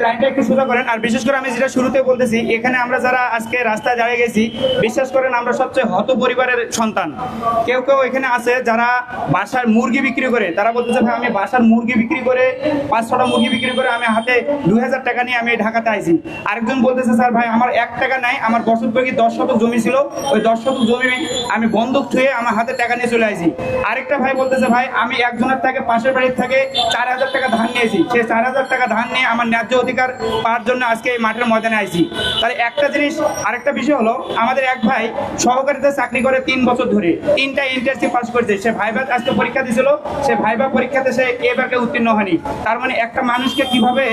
লাইনটা একটু সোজা করেন। আর বিশেষ করে আমি যেটা শুরুতে বলতেছি, এখানে আমরা যারা আজকে রাস্তায় দাঁড়িয়ে গেছি, বিশ্বাস করেন আমরা সবচেয়ে হত পরিবারের সন্তান। কেউ এখানে আছে যারা বাসার মুরগি বিক্রি করে, তারা বলতেছে ভাই আমি বাসার মুরগি বিক্রি করে 5-6টা মুরগি বিক্রি করে আমি হাতে 2,000 টাকা নিয়ে আমি ঢাকাতে আইছি। আরেকজন বলতেছে স্যার ভাই আমার 1 টাকা নাই, আমার বসতবাড়ি 10 শতক জমি ছিল, ওই 10 শতক জমি আমি বন্ধক থুয়ে আমার হাতে টাকা নিয়ে চলে আইছি। আরেকটা ভাই বলতেছে ভাই আমি একজনের থেকে পাশের বাড়ির থেকে 4,000 টাকা ধান নিয়েছি, সেই 4,000 টাকা ধান নিয়ে আমার ন্যায্য অধিকার পাওয়ার জন্য আজকে এই মাঠের ময়দানে আইছি। তাহলে একটা জিনিস, আরেকটা বিষয় হলো আমাদের এক ভাই সহকারীতে চাকরি করে 3 বছর ধরে 3টা এনটিআরসি পাস করেছে। সে ভাইবা আজকে পরীক্ষা দিয়েছিল, সে ভাইবা পরীক্ষাতে সে এবারকে উত্তীর্ণ হয়নি। তার মানে একটা মানুষকে কিভাবে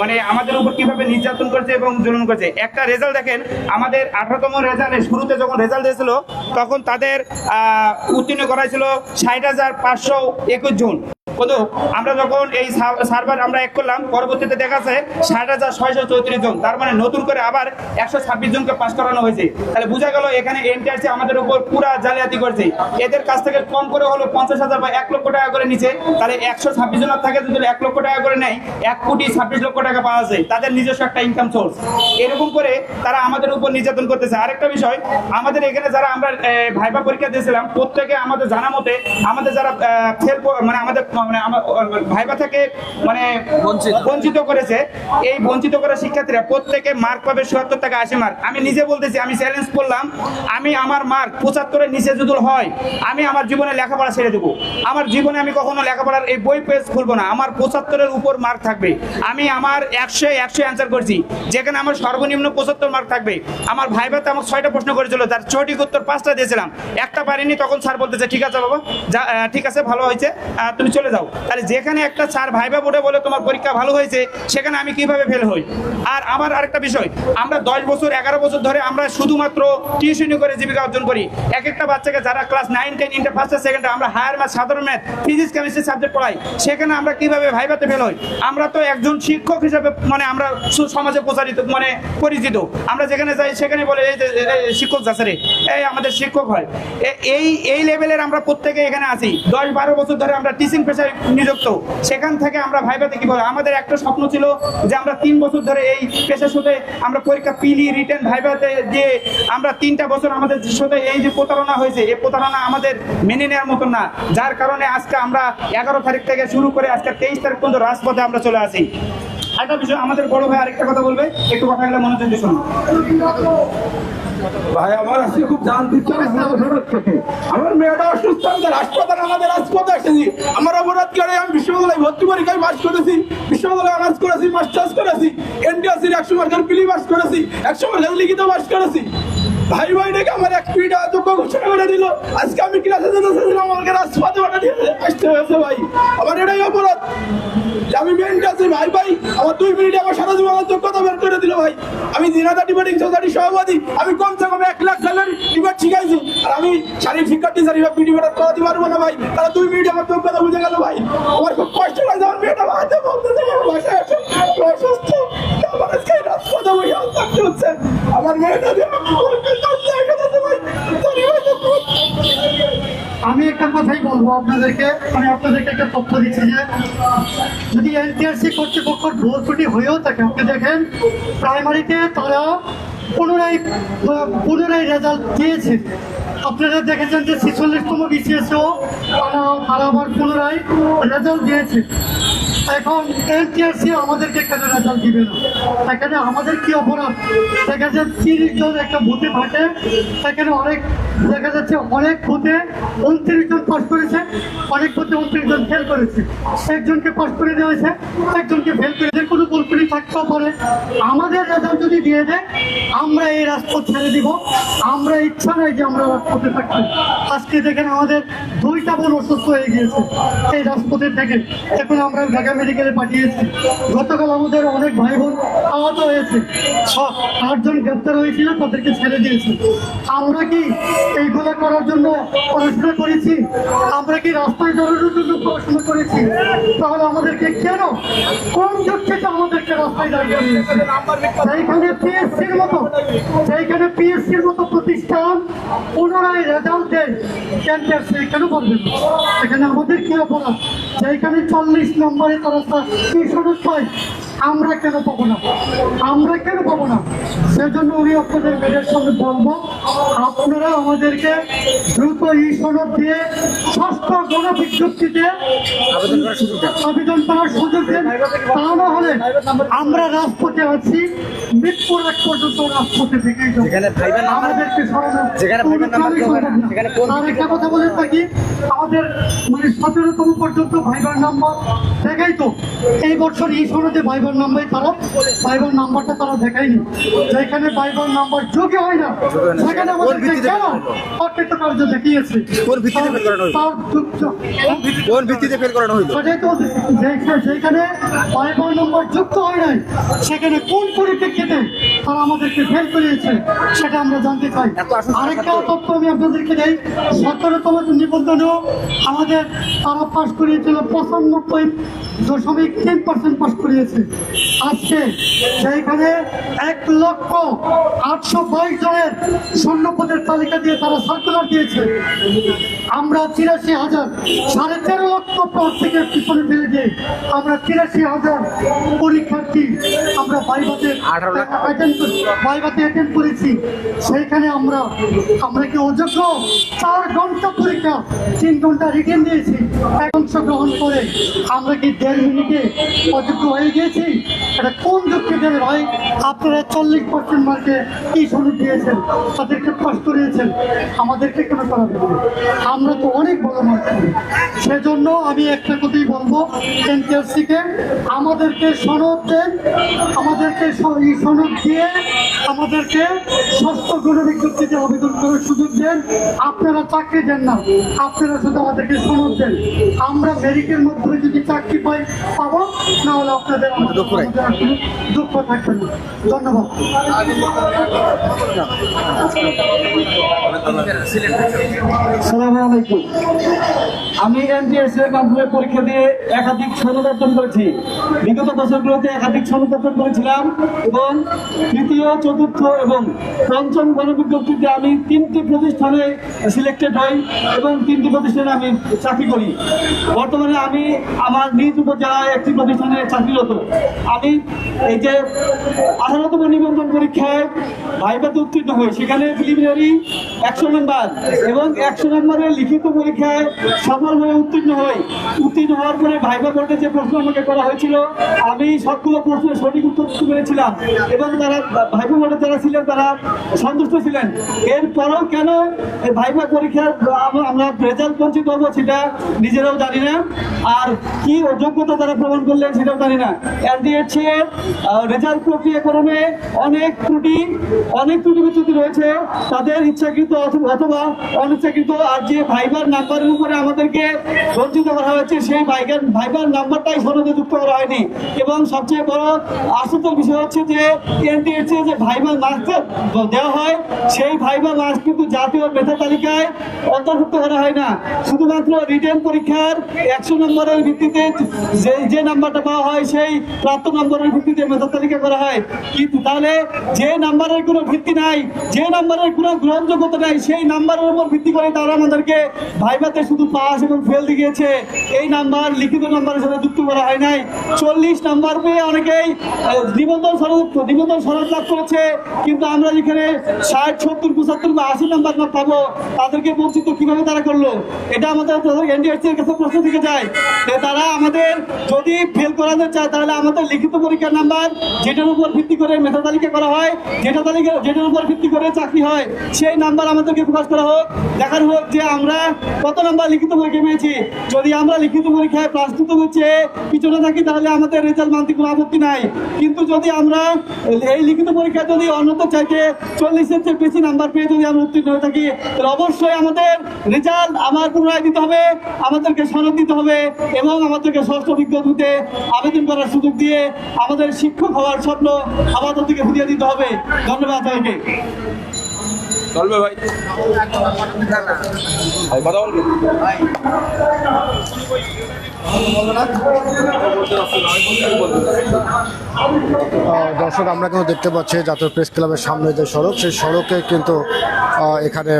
মানে আমাদের উপর কিভাবে নির্যাতন করছে এবং জুলুম করছে। একটা রেজাল্ট দেখেন, আমাদের 18তম রেজাল্টের শুরুতে যখন রেজাল্ট দিয়েছিল তখন তাদের উত্তীর্ণ করা হয়েছিল 60,521 জন। কিন্তু আমরা যখন এই সার্ভার আমরা এক করলাম, পরবর্তীতে দেখা যায় 60,634 জন। তার মানে নতুন করে আবার 126 জনকে পাস করানো হয়েছে। তাহলে বোঝা গেল এখানে এনটিআরসি আমাদের উপর পুরা জালিয়াতি করছে। এদের কাছ থেকে কম করে হলো 50,000 বা 1 লক্ষ টাকা করে নিচে। তাহলে 126 জনের থাকে যদি 1 লক্ষ টাকা করে নেয়, 1,26,00,000 টাকা পাওয়া যায়, তাদের নিজস্ব একটা ইনকাম সোর্স। এরকম করে তারা আমাদের উপর নির্যাতন করতেছে। আরেকটা বিষয়, আমাদের এখানে যারা আমরা ভাইবা পরীক্ষা দিয়েছিলাম, প্রত্যেকে আমাদের জানা মতে আমাদের যারা ফেল মানে আমাদের ভাইবা থেকে মানে বঞ্চিত করেছে, এই বঞ্চিত করা শিক্ষার্থীরা প্রত্যেকে মার্ক পাবে 77 থেকে 80 মার্ক। আমি নিজে বলতেছি, আমি চ্যালেঞ্জ করলাম, আমি আমার মার্ক 75-এর নিচে যদি হয় আমি আমার জীবনে লেখাপড়া ছেড়ে দেবো। আমার জীবনে আমি কখনো লেখাপড়ার এই বই পেজ খুলবো না। আমার 75-এর উপর মার্ক থাকবে। আমি আমার 100 অ্যান্সার করছি, যেখানে আমার সর্বনিম্ন 75 মার্ক থাকবে। আমার ভাইবাতে আমাকে 6টা প্রশ্ন করেছিল, তার সঠিক উত্তর 5টা দিয়েছিলাম, একটা পারিনি। তখন স্যার বলতেছে ঠিক আছে বাবা, ঠিক আছে ভালো হয়েছে, তুমি চলে যাও। তাহলে যেখানে একটা স্যার ভাইবা বোর্ডে বলে তোমার পরীক্ষা ভালো হয়েছে, সেখানে আমি কিভাবে ফেল হই? আর আমার আরেকটা বিষয়, আমরা 10 বছর 11 বছর ধরে আমরা শুধুমাত্র টিউশনি করে জীবিকা অর্জন করি। এক একটা বাচ্চাকে যারা ক্লাস 9, 10, ইন্টার ফার্স্ট সেকেন্ডে আমরা হায়ার ম্যাথ, সাধারণ ম্যাথ, ফিজিক্স, কেমিস্ট্রি সাবজেক্ট পড়াই, সেখানে আমরা কিভাবে ভাইবাতে ফেল হই? আমরা তো একজন শিক্ষক হিসেবে মানে আমরা সমাজে প্রচারিত মানে পরিচিত। আমরা যেখানে যাই সেখানে বলে এই যে শিক্ষক যাচ্ছে রে, এই আমাদের শিক্ষক হয়। এই লেভেলের আমরা প্রত্যেকে এখানে আছি। 10-12 বছর ধরে আমরা টিচিং পেশায় নিযুক্ত। সেখান থেকে আমরা ভাইবাতে কিভাবে, আমাদের একটা স্বপ্ন ছিল যে আমরা 3 বছর ধরে এই পেশার সাথে আমরা পরীক্ষা পিলি রিটেন ভাইবাতে দিয়ে আমরা 3টা বছর আমাদের সাথে এই যে প্রতারণা হয়েছে, এই প্রতারণা আমাদের মেনে নেওয়ার মতন না। যার কারণে আজকে আমরা 11 তারিখ থেকে শুরু করে আজকে 23 তারিখ পর্যন্ত রাজপথে আমরা চলে আসি। আরেকটা বিষয়, আমাদের বড় ভাই আরেকটা কথা বলবে, একটু কথা বলে মনোযোগ দিয়ে শুনুন। ভাই আমার আজকে খুব জানতে ইচ্ছা থেকে আমার মেয়েটা অসুস্থ, আমাদের হাসপাতাল, আমাদের রাজপথে এসেছি। আমার অপরাধ করে আমি বিশ্ববিদ্যালয়ে ভর্তি পরীক্ষায় পাস করেছি, বিশ্ববিদ্যালয়ে অনার্স করেছি, মাস্টার্স করেছি, এনটিআরসির 100 মার্কের পিলি পাস করেছি, 100 মার্কের লিখিত পাস করেছি। ভাই ভাই ডেকে আমার এক্সপিরিটা যোগ্য ঘোষণা করে দিল। আজকে আমি ক্লাসে যেতেছিলাম, আমাকে রাজপথে পাঠা দিয়ে আসতে হয়েছে। ভাই আমার এটাই অপরাধ যে আমি মেনটা আছি। ভাই ভাই আমার 2 মিনিটে আমার সারা জীবনের যোগ্যতা বের করে দিল। ভাই আমি জিনাদা ডিবেটিং সোসাইটির সভাপতি, আমি কমসে কম 1 লাখ স্যালারি ডিবেট শিখাইছি, আর আমি শারীরিক শিক্ষার্থী সার্টিফিকেট ডিবেট করাতে পারবো না। ভাই তারা 2 মিনিটে আমার যোগ্যতা বুঝে গেল। ভাই আমার খুব কষ্ট লাগছে, আমার মেয়েটা বাড়িতে বলতেছে আমার বাসায় আছে অসুস্থ, আমার আজকে রাজপথে বসে থাকতে হচ্ছে। আমার মেয়েটা আমি একটা কথাই বলবো আপনাদেরকে, আমি আপনাদেরকে একটা তথ্য দিচ্ছি যে যদি এনটিআরসি কর্তৃপক্ষ ভুল ত্রুটি হয়েও থাকে, আপনি দেখেন প্রাইমারিতে তারা পুনরায় রেজাল্ট দিয়েছে। আপনারা দেখেছেন যে 46তম বিসিএসও তারা আবার পুনরায় রেজাল্ট দিয়েছে। এখন এনটিআরসি আমাদেরকে কেন রেজাল্ট দিবে না? এখানে আমাদের কি অপরাধ? দেখা যাচ্ছে 30 জন একটা বুথে থাকে, সেখানে অনেক দেখা যাচ্ছে অনেক বুথে 29 জন পাস করেছে, অনেক বুথে 29 জন ফেল করেছে। একজনকে পাস করে দেওয়া হয়েছে, একজনকে ফেল করে দেয়, কোনো কল্পনি থাকতেও পারে। আমাদের রেজাল্ট যদি দিয়ে দেয়, আমরা এই রাজপথ ছেড়ে দিব। আমরা ইচ্ছা নাই যে আমরা রাজপথে থাকতে। আজকে দেখেন আমাদের 2টা বোন অসুস্থ হয়ে গিয়েছে এই রাজপথে থেকে, এখন আমরা ঢাকা মেডিকেলে পাঠিয়েছি। গতকাল আমাদের অনেক ভাই বোন আহত হয়েছে, 8 জন গ্রেপ্তার হয়েছিল, তাদেরকে ছেড়ে দিয়েছে। আমরা কি এইগুলো করার জন্য পড়াশোনা করেছি? আমরা কি রাস্তায় দাঁড়ানোর জন্য পড়াশোনা করেছি? তাহলে আমাদেরকে কেন, কোন যুক্তিতে আমাদেরকে রাস্তায় দাঁড়িয়ে দিয়েছে? সেইখানে পিএসসির মতো প্রতিষ্ঠান পুনরায় রেজাল্ট দেয়, কেন পারবে না? এখানে আমাদের কি অপরাধ? সেইখানে 40 নম্বরে তারা কি সনদ পায়, আমরা কেন পাবো না? আমরা কেন পাবো না? সেজন্য আমি আপনাদের মেয়েদের সঙ্গে বলবো, আপনারা আমাদেরকে দ্রুত এই সনদ দিয়ে 6ষ্ঠ গণবিজ্ঞপ্তিতে আবেদন করার সুযোগ দেন। তা না হলে আমরা রাজপথে আছি, মৃত্যুর এক পর্যন্ত রাজপথে থেকেই যাবো। আমাদেরকে আর একটা কথা বলে থাকি, আমাদের 17তম পর্যন্ত ভাইবার নাম্বার দেখাই তো। এই বছর এই সনদে ভাইবার নাম্বারটা তারা দেখায়নি। যেখানে ভাইবার নাম্বার যোগ্য হয় না, সেখানে আমাদেরকে কেন অকৃত কার্য দেখিয়েছে? যেখানে ভাইবার নাম্বার যুক্ত হয় নাই, সেখানে কোন পরিপ্রেক্ষিতে তারা আমাদেরকে ফেল করিয়েছে সেটা আমরা জানতে চাই। আরেকটা তথ্য আমি আপনাদেরকে দেই, 17তম নিবন্ধনেও আমাদের তারা পাশ করিয়েছিল 95.3% পাশ করিয়েছে। আজকে সেইখানে 1,822 জনের শূন্যপদের তালিকা দিয়ে তারা সার্কুলার দিয়েছে। আমরা 83,000, 13.5 লক্ষ থেকে পিছনে ফেলে দিয়ে আমরা 83,000 পরীক্ষার্থী আমরা ভাইভাতে অ্যাটেন্ড করেছি। সেইখানে আমরা কি অযোগ্য? 4 ঘন্টা পরীক্ষা, 3 ঘন্টা রিটেন দিয়েছি, অংশগ্রহণ করে আমরা কি 1.5 মিনিটে অযোগ্য হয়ে গিয়েছি? এটা কোন যুক্তি দেবে ভাই? আপনারা 40% মার্কে কি সনদ দিয়েছেন, তাদেরকে পাস করিয়েছেন, আমাদেরকে কেন করা যাবে? আমরা তো অনেক বড় মার্ক। সেজন্য আমি একটা কথাই বলবো, এনটিআরসিকে আমাদেরকে সনদ দেন, আমাদেরকে এই সনদ দিয়ে আমাদেরকে 6ষ্ঠ গণবিজ্ঞপ্তিতে আবেদন করার সুযোগ দেন। আপনারা চাকরি দেন না, আপনারা শুধু আমাদেরকে সনদ দেন। আমরা মেরিটের মাধ্যমে যদি চাকরি পাবো, না হলে আপনাদের দুঃখ থাকবে না। ধন্যবাদ। আসসালামু আলাইকুম। আমি এনটিআরসি এর মাধ্যমে পরীক্ষা দিয়ে একাধিক সনদ অর্জন করেছি। বিগত বছরগুলোতে একাধিক সনদ অর্জন করেছিলাম এবং 3য়, 4র্থ এবং 5ম গণবিজ্ঞপ্তিতে আমি 3টি প্রতিষ্ঠানে সিলেক্টেড হই এবং 3টি প্রতিষ্ঠানে আমি চাকরি করি। বর্তমানে আমি আমার নিজ উপজেলায় একটি প্রতিষ্ঠানে চাকরিরত। আমি এই যে 18তম নিবন্ধন পরীক্ষায় ভাইভাতে উত্তীর্ণ হই, সেখানে প্রিলিমিনারি 100 নম্বর এবং 100 নম্বরের লিখিত পরীক্ষায় সফলভাবে উত্তীর্ণ হই। উত্তীর্ণ হওয়ার পরে ভাইভা বোর্ডে যে প্রশ্ন আমাকে করা হয়েছিল, আমি সবগুলো প্রশ্নের সঠিক উত্তর দিতে পেরেছিলাম এবং তারা ভাইভা বোর্ডে যারা ছিলেন তারা সন্তুষ্ট ছিলেন। এরপরেও কেন ভাইভা পরীক্ষার আমরা রেজাল্ট বঞ্চিত হবো সেটা নিজেরাও জানি না, আর কি অযোগ্যতা তারা প্রমাণ করলেন সেটাও জানি না। এনটিআরসি এর রেজাল্ট প্রক্রিয়াকরণে অনেক ত্রুটি বিচ্যুতি রয়েছে, তাদের ইচ্ছাকৃত অথবা অনিচ্ছাকৃত। আর যে ভাইবার নাম্বারের উপরে আমাদেরকে আমাদেরকে বঞ্চিত করা হয়েছে, সেই ভাইবার নাম্বারটাই সনদে যুক্ত করা হয়নি। এবং সবচেয়ে বড় আশ্চর্যের বিষয় হচ্ছে যে এনটিএসসি যে ভাইবা মার্কস দেওয়া হয়, সেই ভাইবা মার্কস কিন্তু জাতীয় মেধা তালিকায় অন্তর্ভুক্ত করা হয় না। শুধুমাত্র রিটেন পরীক্ষার 100 নম্বরের ভিত্তিতে যে নাম্বারটা পাওয়া হয়, সেই প্রাপ্ত নম্বরের ভিত্তিতে মেধা তালিকা করা হয়। কিন্তু তাহলে যে নাম্বারের কোনো ভিত্তি নাই, যে নাম্বারের কোনো গ্রহণযোগ্যতা নাই, সেই নাম্বারের উপর ভিত্তি করে তারা আমাদেরকে ভাইভাতে শুধু পাস এবং ফেল দিয়েছে। এই নাম্বার লিখিত নাম্বারের সাথে যুক্ত করা হয় নাই। 40 নাম্বার পেয়ে অনেকেই নিবন্ধন সনদ লাভ করেছে, কিন্তু আমরা যেখানে 60, 70, 75 বা 80 নাম্বার না পাবো, তাদেরকে বঞ্চিত কিভাবে তারা করলো? এটা আমাদের এনটিআরসি এর কাছে প্রশ্ন থেকে যায় যে তারা আমাদের যদি ফেল করাতে চায়, তাহলে আমাদের লিখিত পরীক্ষার নাম্বার যেটার উপর ভিত্তি করে মেধা তালিকা করা হয়, যেটার উপর ভিত্তি করে চাকরি হয়, সেই নাম্বার আমাদেরকে প্রকাশ করা হোক, দেখানো হোক যে আমরা কত নাম্বার লিখিত পরীক্ষা পেয়েছি। যদি আমরা লিখিত পরীক্ষায় প্লাস2 হচ্ছে পিছনে থাকি, তাহলে আমাদের রেজাল্ট মানতে কোনো আপত্তি নাই। কিন্তু যদি আমরা এই লিখিত পরীক্ষায় যদি অন্যদের চাইতে 40-এর চেয়ে বেশি নাম্বার পেয়ে যদি আমরা উত্তীর্ণ হয়ে থাকি, তাহলে অবশ্যই আমাদের রেজাল্ট আমার পুনরায় দিতে হবে, আমাদেরকে সনদ দিতে হবে এবং আমাদেরকে ষষ্ঠ বিজ্ঞপ্তিতে আবেদন করার সুযোগ দিয়ে আমাদের শিক্ষক হওয়ার স্বপ্ন আমাদের থেকে ফুটিয়ে দিতে হবে। ধন্যবাদ সবাইকে। চলবে ভাই, কথা বলবে। দর্শক, আমরা কিন্তু দেখতে পাচ্ছি জাতীয় প্রেস ক্লাবের সামনে যে সড়ক, সেই সড়কে কিন্তু এখানে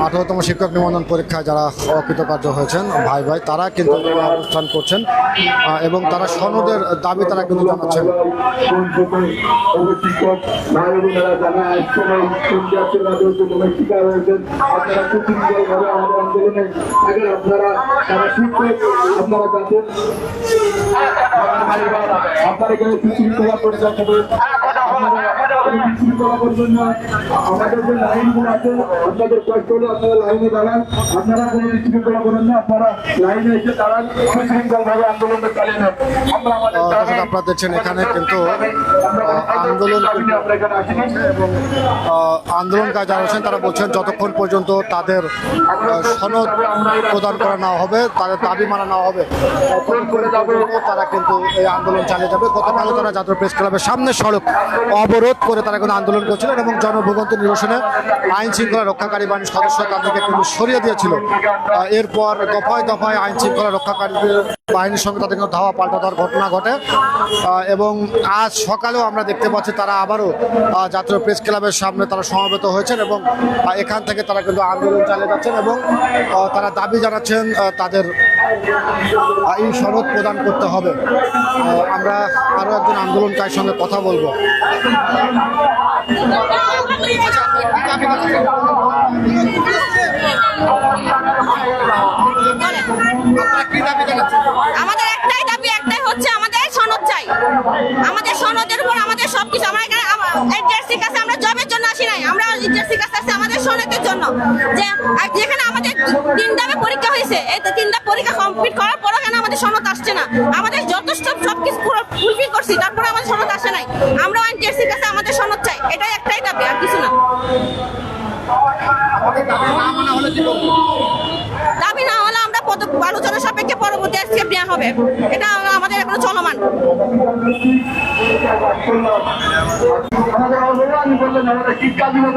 18তম শিক্ষক নিবন্ধন পরীক্ষায় যারা অকৃতকার্য হয়েছেন ভাই তারা কিন্তু অবস্থান করছেন এবং তারা সনদের দাবি তারা কিন্তু জানাচ্ছেন। আমাদের যে লাইনগুলো আছে, আপনাদের কষ্ট হলে আপনারা লাইনে দাঁড়ান, আপনারা কোনো বিশৃঙ্খলা করেন না, আপনারা লাইনে এসে দাঁড়ান, সুশৃঙ্খলভাবে আন্দোলনটা চালিয়ে নেন। আপনারা দেখছেন এখানে কিন্তু আন্দোলনকারী যারা আছেন তারা বলছেন যতক্ষণ পর্যন্ত তাদের সনদ প্রদান করা না হবে, তাদের দাবি মানা না হবে, তারা কিন্তু এই আন্দোলন চালিয়ে যাবে। গতকালও তারা জাতীয় প্রেস ক্লাবের সামনে সড়ক অবরোধ করে তারা কিন্তু আন্দোলন করছিলেন এবং জনভোগান্তি নিরসনে আইন শৃঙ্খলা রক্ষাকারী বাহিনীর সদস্যরা তাদেরকে কিন্তু সরিয়ে দিয়েছিল। এরপর দফায় দফায় আইন শৃঙ্খলা রক্ষাকারীদের বাহিনীর সঙ্গে তাদের কিন্তু ধাওয়া পাল্টা দেওয়ার ঘটনা ঘটে এবং আজ সকালেও আমরা দেখতে পাচ্ছি তারা আবারও জাতীয় প্রেস ক্লাবের সামনে তারা সমবেত হয়েছেন এবং এখান থেকে তারা কিন্তু আন্দোলন চালিয়ে যাচ্ছেন এবং তারা দাবি জানাচ্ছেন তাদের এই সনদ প্রদান করতে হবে। আমরা আরও একজন আন্দোলনকারীর সঙ্গে কথা বলবো। আমাদের একটাই দাবি, একটাই হচ্ছে আমাদের সনদ চাই। আমাদের সনদের উপর আমাদের সবকিছু। আমরা এখানে এনটিআরসির কাছে আমরা জবের জন্য আসি নাই, আমরা এনটিআরসির কাছে আসছি আমাদের সনদের জন্য। যে যেখানে আমাদের 3 ধাপে পরীক্ষা হয়েছে, এই 3 ধাপ পরীক্ষা কমপ্লিট করার পরও কেন আমাদের সনদ আসছে না? আমাদের যথেষ্ট সবকিছু ফুলফিল করছি, তারপরে আমাদের সনদ আসে নাই। আমরা এনটিআরসির কাছে আমাদের সনদ চাই, এটাই একটাই দাবি, আর কিছু না। দাবি না হলে আমরা আলোচনা সাপেক্ষে পরবর্তী স্টেপ নেওয়া হবে, এটা আমাদের এখনো চলমান। আমাদের শিক্ষা বিভাগ